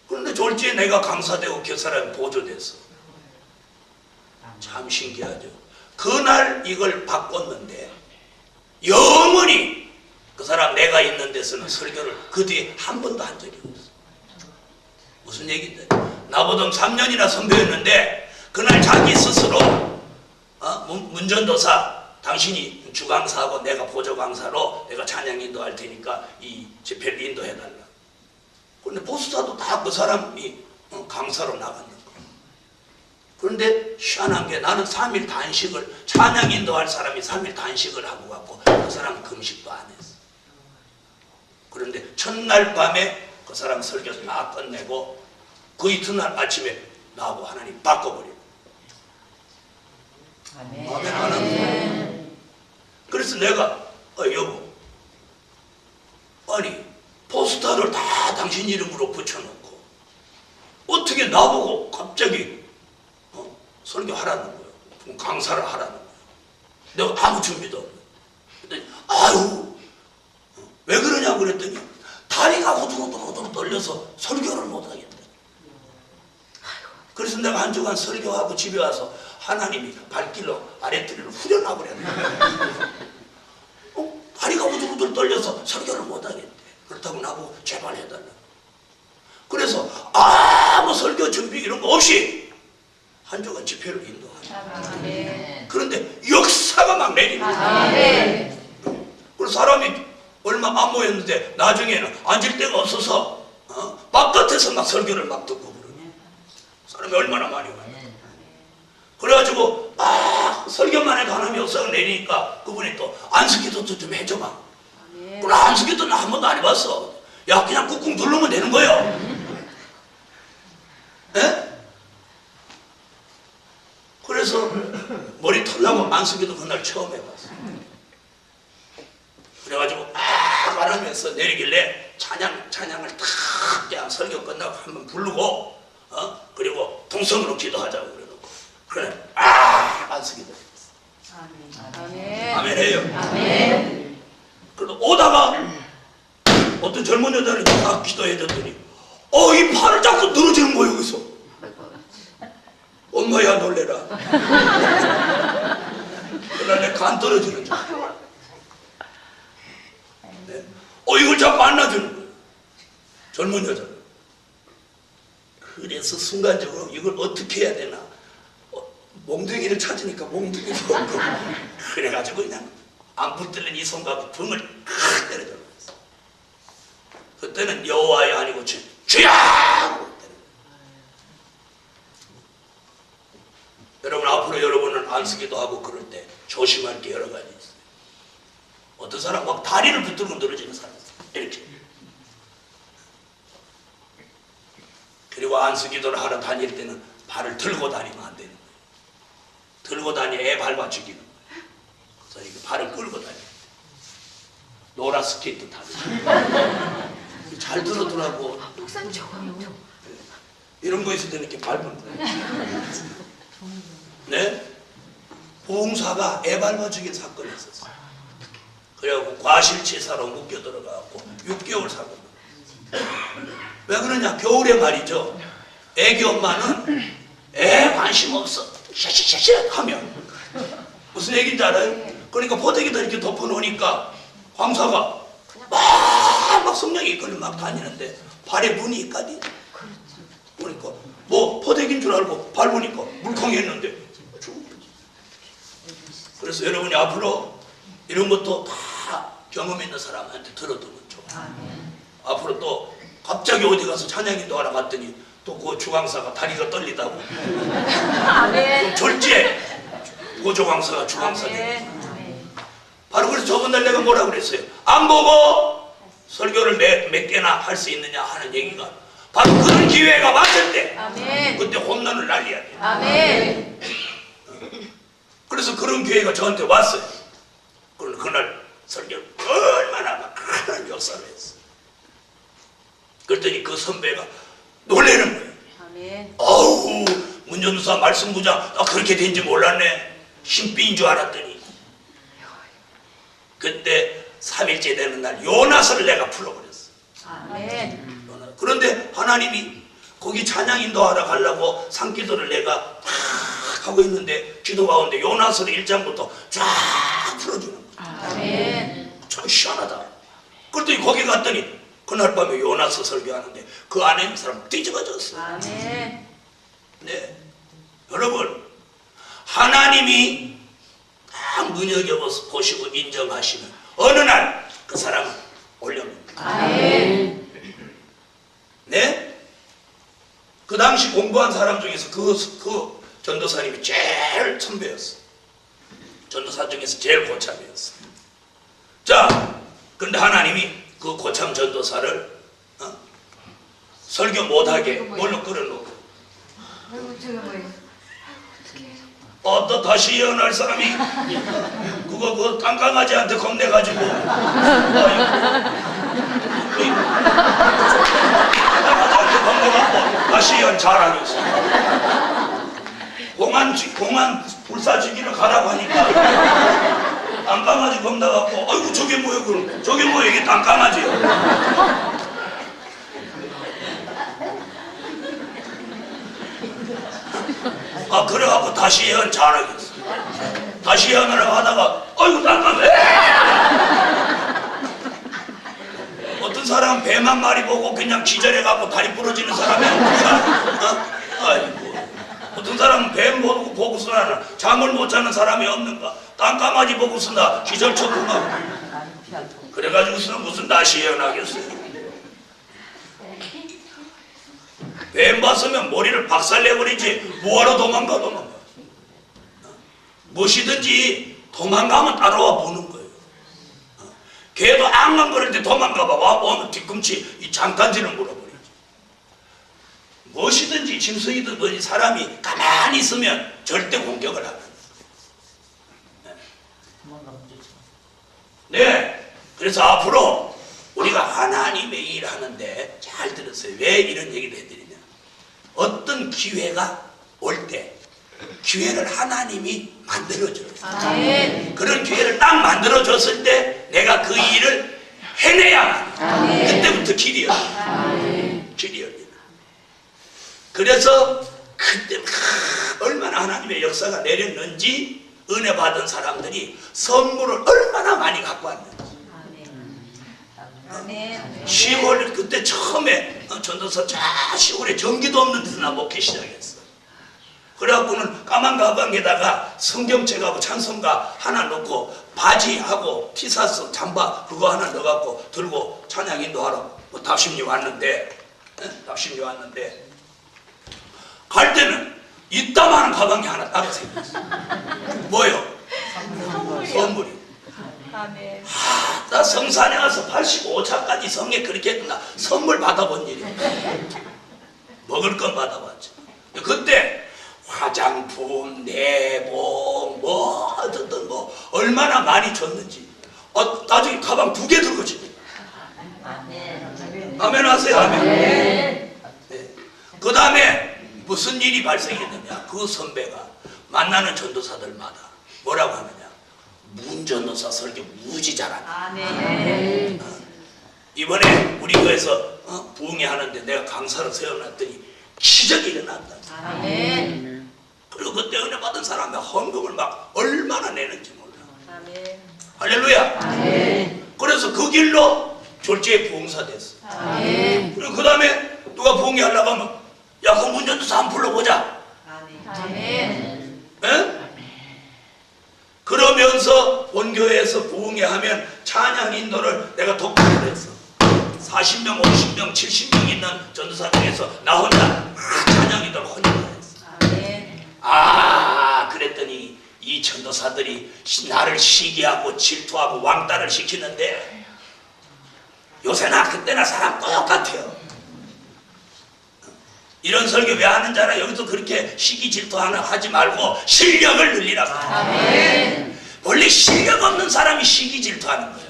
그런데 졸지에 내가 강사되고 교사라면 보조됐어. 참 신기하죠. 그날 이걸 바꿨는데 영원히 그 사람 내가 있는 데서는 설교를 그 뒤에 한 번도 한 적이 없어. 무슨 얘기인데? 나보다 3년이나 선배였는데 그날 자기 스스로 문전도사 당신이 주강사하고 내가 보조강사로 내가 찬양 인도할 테니까 이 집회를 인도해달라. 그런데 보수사도 다 그 사람이 강사로 나갔는 거야. 그런데 희한한 게 나는 3일 단식을 찬양 인도할 사람이 3일 단식을 하고 갔고 그 사람은 금식도 안 했어. 그런데 첫날 밤에 그 사람 설교 다 끝내고 그 이튿날 아침에 나하고 하나님 바꿔버려. 아멘. 아멘 안 하는. 그래서 내가 여보, 아니 포스터를 다 당신 이름으로 붙여놓고 어떻게 나보고 갑자기 설교하라는 거예요. 강사를 하라는 거예요. 내가 아무 준비도 없는. 그랬더니 아유 왜 그러냐고 그랬더니 다리가 호들호들 떨려서 설교를 못하겠다. 그래서 내가 한 주간 설교하고 집에 와서 하나님이 발길로 아랫도리를 후려놔버렸네. 다리가 우들우들 떨려서 설교를 못하겠대. 그렇다고 나보고 제발 해달라. 그래서 아무 설교 준비 이런 거 없이 한 주간 집회를 인도하네. 그런데 역사가 막 내리네. 그래서 사람이 얼마 안 모였는데 나중에는 앉을 데가 없어서 바깥에서 막 설교를 막 듣고 그러네. 사람이 얼마나 많이 와요. 그래가지고 설교만 해도 하나님이 역사가 내리니까 그분이 또 안수기도 좀 해줘봐. 그래 안수기도 나 한 번도 안 해봤어. 야 그냥 꾹꾹 누르면 되는 거예요. 에? 그래서 머리 털라고 안수기도 그날 처음 해봤어. 그래가지고 말하면서 내리길래 찬양을 탁 그냥 설교 끝나고 한번 부르고 그리고 동성으로 기도하자고 그래놓고 그래 안쓰기도 아멘. 아멘 해요. 아멘. 그래도 오다가 어떤 젊은 여자를 딱 기도해줬더니 이 팔을 자꾸 늘어지는 거예요. 여기서 엄마야 놀래라. 그날 내 간 떨어지는 줄. 네. 이걸 자꾸 안아주는 거예요. 젊은 여자. 그래서 순간적으로 이걸 어떻게 해야 되나 몽둥이를 찾으니까 몽둥이도 없고 그래가지고 그냥 안 붙들린 이 손가락 등을 칵 때려줘. 그때는 여호와야 아니고 주야! 여러분 앞으로 여러분은 안쓰기도 하고 그럴 때 조심할 게 여러 가지 있어요. 어떤 사람 막 다리를 붙들고 늘어지는 사람 이렇게. 그리고 안쓰기도를 하러 다닐 때는 발을 들고 다니면 안 되는 거예요. 들고 다니 애 밟아 죽이는 거예요. 그래서 이렇게 발을 끌고 다녀요. 노라 스케이트 타듯이. 잘 들어두라고. 이런 거 있을 때는 이렇게 밟은 거예요. 네? 보험사가 애 밟아 죽인 사건이 있었어요. 그래갖고 과실치사로 묶여 들어가고 6개월 사고. 왜 그러냐? 겨울에 말이죠. 애기 엄마는 애 관심 없어. 샤샤샤샤 하면 무슨 얘기인지 알아요? 그러니까 포대기도 이렇게 덮어놓으니까 황사가 막 성령이 이끌려 막 다니는데 발에 문이 있거든. 그러니까 뭐 포대기인 줄 알고 밟으니까 물컹했는데 그래서 여러분이 앞으로 이런 것도 다 경험 있는 사람한테 들어두면 좋아. 앞으로 또 갑자기 어디 가서 찬양인도 하러 갔더니 또 그 주강사가 다리가 떨리다고. 아멘. 졸지에 보조강사가 주강사네. 바로 그래서 저번 날 내가 뭐라 그랬어요? 안 보고 설교를 몇 개나 할 수 있느냐 하는 얘기가 바로 그런 기회가 왔을 때 아멘. 그때 홈런을 날려야 돼. 아멘. 그래서 그런 기회가 저한테 왔어요. 그럼 그날 설교를 얼마나 막 큰 역사를 했어. 그랬더니 그 선배가 놀래는 거예요. 아멘. 아우 문전도사 말씀부장 나 그렇게 된지 몰랐네. 신비인 줄 알았더니 그때 3일째 되는 날 요나스를 내가 불러버렸어. 아멘. 그런데 하나님이 거기 찬양 인도하러 가려고 산기도를 내가 막 하고 있는데 기도 가운데 요나스를 1장부터 쫙 풀어주는 거야. 아멘. 참 시원하다. 그랬더니 거기 갔더니 그날 밤에 요나스 설교하는데 그 안에 있는 사람 뒤집어졌어. 아멘. 네, 여러분 하나님이 딱 눈여겨서 보시고 인정하시면 어느 날 그 사람은 올려놓습니다. 아멘. 네? 그 당시 공부한 사람 중에서 그 전도사님이 제일 선배였어. 전도사 중에서 제일 고참이었어. 자, 근데 하나님이 그 고참 전도사를 설교 못하게 뭘로 끌어놓고 또 다시 예언할 사람이 그거 그 깡깡아지한테 겁내가지고 깡깡아지한테 겁내갖고 다시 예언 잘하겠어. 공안 불사 죽이러 가라고 하니까 깡깡아지 겁나갖고 아이고 저게 뭐야 그럼 저게 뭐야 이게 깡깡아지야. 그래갖고 다시 예언 잘하겠어. 다시 예언하려고 하다가 아이고 깜깜해. 어떤 사람은 배만 마리 보고 그냥 기절해갖고 다리 부러지는 사람이 없는가? 아이고. 어떤 사람은 배 보고서나 잠을 못 자는 사람이 없는가? 깜깜하지 보고서나 기절 쳤구나. 그래가지고서는 무슨 다시 예언하겠어요? 뱀 봤으면 머리를 박살내버리지 뭐하러 도망가. 무엇이든지 도망가면 따라와 보는 거예요. 개도 앙앙거릴 때 도망가봐 와보면 뒤꿈치 이 장간지를 물어버리지. 무엇이든지 짐승이든 뭐지 사람이 가만히 있으면 절대 공격을 안 한다. 네, 그래서 앞으로 우리가 하나님의 일을 하는데 잘 들으세요. 왜 이런 얘기를 해드리냐. 어떤 기회가 올 때 기회를 하나님이 만들어줘요. 아멘. 그런 기회를 딱 만들어줬을 때 내가 그 일을 해내야만 그때부터 길이 열려. 길이 열리나. 그래서 그때 얼마나 하나님의 역사가 내렸는지 은혜 받은 사람들이 선물을 얼마나 많이 갖고 왔는지. 아멘. 10월 그때 처음에 전도사 시골에 전기도 없는 데서 나 먹기 시작했어. 그래갖고는 까만 가방에다가 성경책하고 찬송가 하나 넣고 바지하고 티셔츠 잠바 그거 하나 넣어갖고 들고 찬양 인도하러 답심리 왔는데 갈 때는 이따만한 가방이 하나 따로 생겼어. 뭐요? 선물이. 아멘. 나 성산에 와서 85차까지 성에 그렇게 했구나. 선물 받아본 일이야. 먹을 건 받아봤지. 그때 화장품, 내복, 어떤 얼마나 많이 줬는지. 나중에 가방 2개 들고 지금. 아멘 하세요. 아멘. 네. 그 다음에 무슨 일이 발생했느냐. 그 선배가 만나는 전도사들마다 뭐라고 하느냐. 문전도사 설교 무지 잘한다. 아멘. 이번에 우리 교회에서 부흥회 하는데 내가 강사를 세워놨더니 기적이 일어난다. 아멘. 그리고 그때 은혜 받은 사람의 헌금을 막 얼마나 내는지 몰라. 아멘. 할렐루야. 아멘. 그래서 그 길로 졸지에 부흥사 됐어. 아멘. 그리고 그 다음에 누가 부흥회 하려고 하면 야 그 문전도사 한번 불러보자. 아멘. 에? 그러면서 본교회에서 부흥회 하면 찬양 인도를 내가 독학을 했어. 40명, 50명, 70명 있는 전도사 중에서 나 혼자 찬양 인도를 혼자 했어. 아멘. 그랬더니 이 전도사들이 나를 시기하고 질투하고 왕따를 시키는데 요새나 그때나 사람 똑같아요. 이런 설교 왜 하는 줄 알아? 여기서 그렇게 시기 질투하지 말고 실력을 늘리라고. 아멘. 원래 실력 없는 사람이 시기 질투하는 거예요.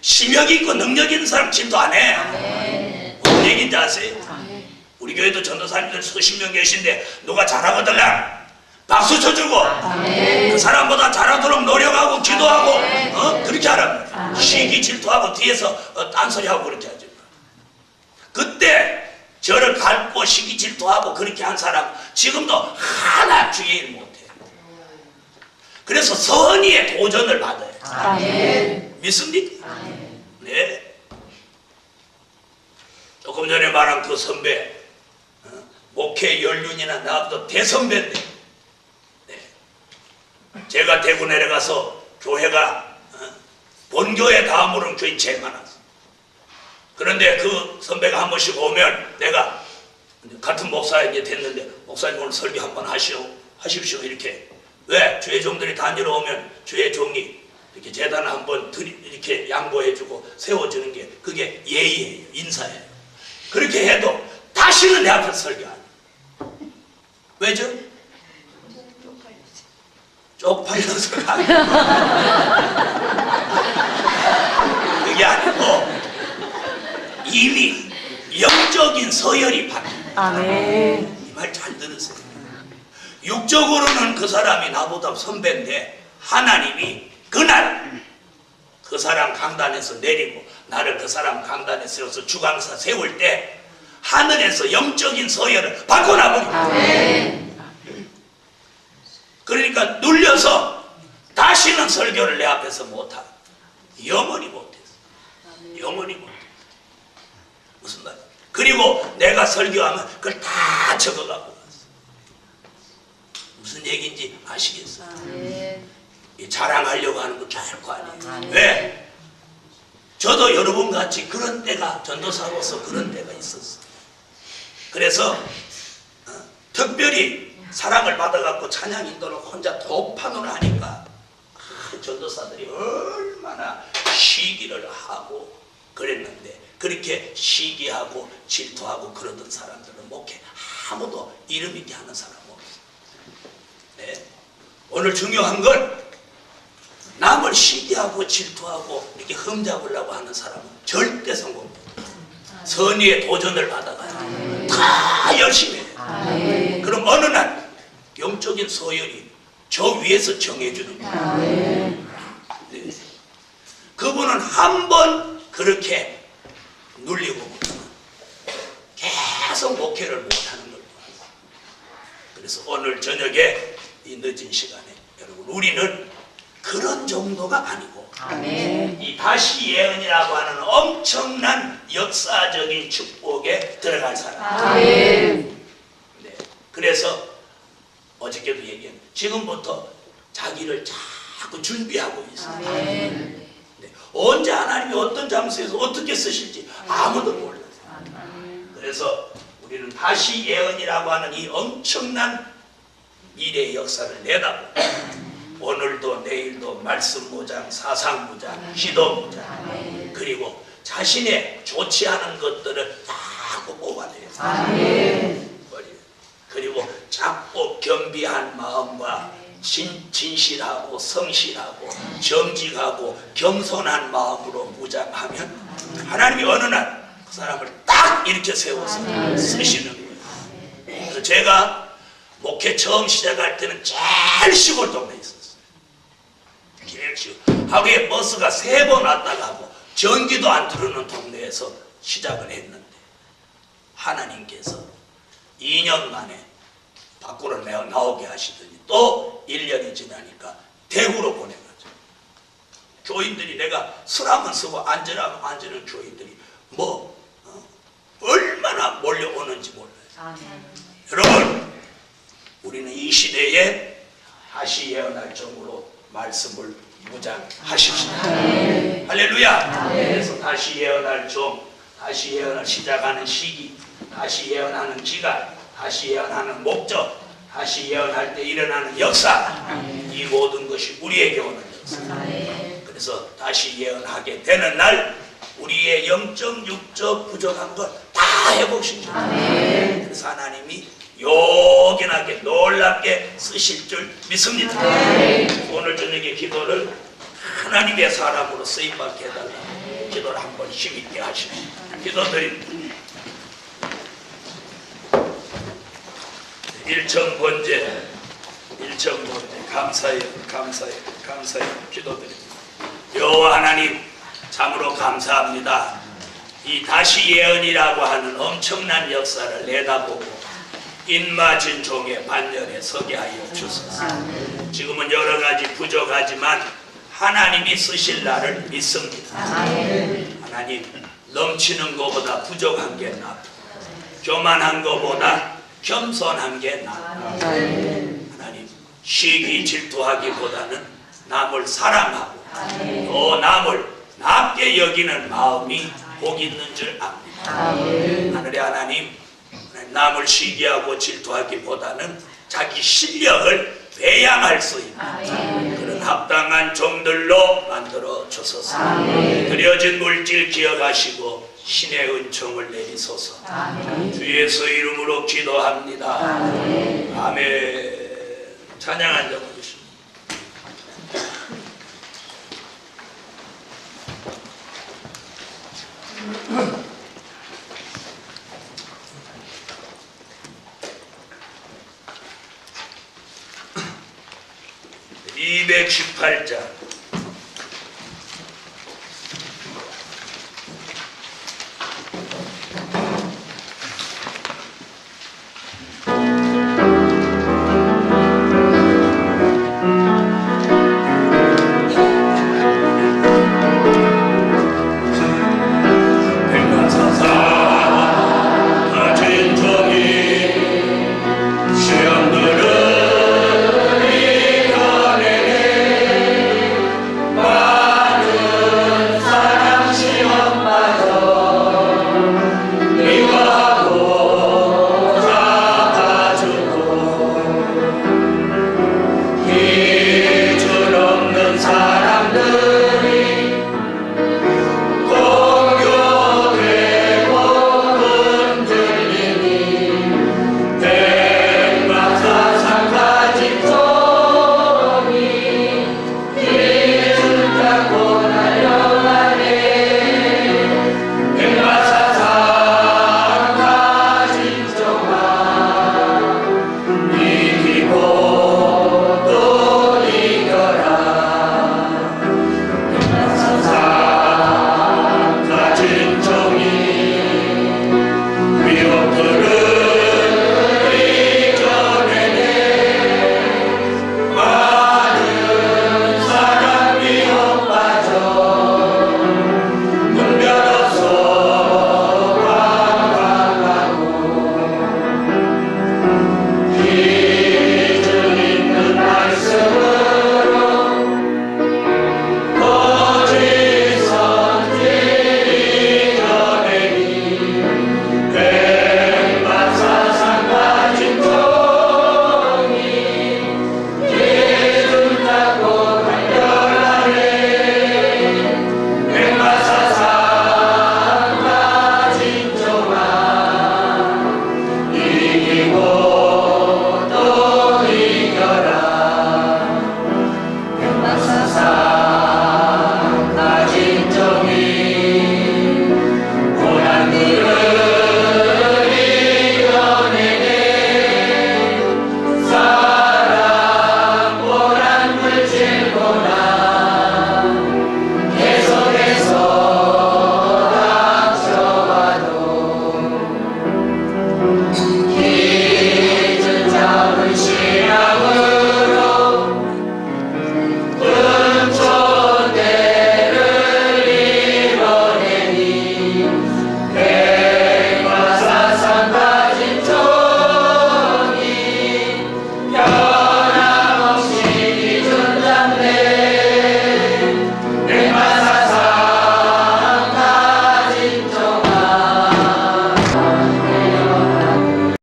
실력 있고 능력 있는 사람 질투 안 해. 아멘. 무슨 얘기인지 아세요? 우리 교회도 전도사님들 수십 명 계신데 누가 잘하거든 박수 쳐주고 아멘. 그 사람보다 잘하도록 노력하고 기도하고 그렇게 하라고. 시기 질투하고 뒤에서 딴소리하고 그렇게 하지 마. 그때 저를 밟고 시기 질투하고 그렇게 한 사람 지금도 하나 주의 일 못해. 그래서 선의의 도전을 받아요. 아멘. 믿습니까? 네. 조금 전에 말한 그 선배, 목회 연륜이나 나보다 대선배인데, 네. 제가 대구 내려가서 교회가 본교회 다음으로는 교회 제일 많았어. 그런데 그 선배가 한 번씩 오면 내가 같은 목사에게 됐는데, 목사님 오늘 설교 한번 하십시오 이렇게. 왜? 주의 종들이 다니러 오면 주의 종이 이렇게 재단을 한번 이렇게 양보해주고 세워주는 게 그게 예의예요. 인사예요. 그렇게 해도 다시는 내 앞에서 설교 안 해요. 왜죠? 쪽팔려서 그게 아니고 이미 영적인 서열이 바뀝니다. 아멘. 이 말 잘 들으세요. 육적으로는 그 사람이 나보다 선배인데 하나님이 그날 그 사람 강단에서 내리고 나를 그 사람 강단에 세워서 주강사 세울 때 하늘에서 영적인 서열을 바꿔놔버립니다. 그러니까 눌려서 다시는 설교를 내 앞에서 못하고 영원히 못했어. 영원히 못했어. 무슨 말이야? 그리고 내가 설교하면 그걸 다 적어갖고 갔어. 무슨 얘기인지 아시겠어요? 이 자랑하려고 하는 거 결코 아니에요. 왜? 저도 여러분같이 그런 때가 전도사로서 그런 때가 있었어요. 그래서 특별히 사랑을 받아갖고 찬양 인도를 혼자 도판으로 하니까 전도사들이 얼마나 시기를 하고 그랬는데, 그렇게 시기하고 질투하고 그러던 사람들은 목회 아무도 이름 있게 하는 사람 없어요. 네. 오늘 중요한 건 남을 시기하고 질투하고 이렇게 흠잡으려고 하는 사람은 절대 성공 못해요. 선의의 도전을 받아가요. 다 열심히 해요. 그럼 어느 날 영적인 서열이 저 위에서 정해주는 거예요. 네. 그분은 한 번 그렇게 눌리고 보면 계속 목회를 못하는 걸 보았어요. 그래서 오늘 저녁에 이 늦은 시간에 여러분, 우리는 그런 정도가 아니고 이 다시 예언이라고 하는 엄청난 역사적인 축복에 들어갈 사람. 네. 그래서 어저께도 얘기했는데 지금부터 자기를 자꾸 준비하고 있어요. 네. 언제 하나님이 어떤 장소에서 어떻게 쓰실지 아무도 몰라요. 그래서 우리는 다시 예언이라고 하는 이 엄청난 미래의 역사를 내다보고 오늘도 내일도 말씀 무장, 사상 무장, 기도 무장, 그리고 자신의 좋지 않은 것들을 자꾸 뽑아내요. 그리고 작고 겸비한 마음과 진실하고 성실하고 정직하고 겸손한 마음으로 무장하면 하나님이 어느 날 그 사람을 딱 이렇게 세워서 쓰시는 거예요. 그래서 제가 목회 처음 시작할 때는 제일 시골 동네에 있었어요. 제일 시골. 하루에 버스가 3번 왔다 가고 전기도 안 들어오는 동네에서 시작을 했는데 하나님께서 2년 만에 밖으로 나오게 하시더니 또 1년이 지나니까 대구로 보내가지고 교인들이 내가 서라면 서고 앉으라면 앉는 교인들이 얼마나 몰려오는지 몰라요. 여러분, 우리는 이 시대에 다시 예언할 정으로 말씀을 무장하십시오. 할렐루야. 그래서 다시 예언할 정, 다시 예언을 시작하는 시기, 다시 예언하는 기간, 다시 예언하는 목적, 다시 예언할 때 일어나는 역사, 이 모든 것이 우리에게 오는 역사. 그래서 다시 예언하게 되는 날 우리의 영적, 육적 부족한 것 다 회복시키죠. 그래서 하나님이 요긴하게 놀랍게 쓰실 줄 믿습니다. 오늘 저녁에 기도를 하나님의 사람으로 쓰임받게 해달라. 기도를 한번 힘있게 하시고 기도드립니다. 1천 번째 감사해요. 기도드립니다. 여호와 하나님, 참으로 감사합니다. 이 다시 예언이라고 하는 엄청난 역사를 내다보고 인마진 종의 반열에 서게 하여 주소서. 지금은 여러 가지 부족하지만 하나님이 쓰실 날을 믿습니다. 하나님, 넘치는 것보다 부족한 게 낫고 교만한 것보다 겸손한 게 낫고 하나님, 시기 질투하기보다는 남을 사랑하고 또 남을 낫게 여기는 마음이 복 있는 줄 압니다. 하늘의 하나님, 남을 시기하고 질투하기보다는 자기 실력을 배양할 수 있는 그런 합당한 종들로 만들어 주소서. 드려진 물질 기억하시고 신의 은총을 내리소서. 주 예수 이름으로 기도합니다. 아멘. 찬양 앉아 보십시오. (218장)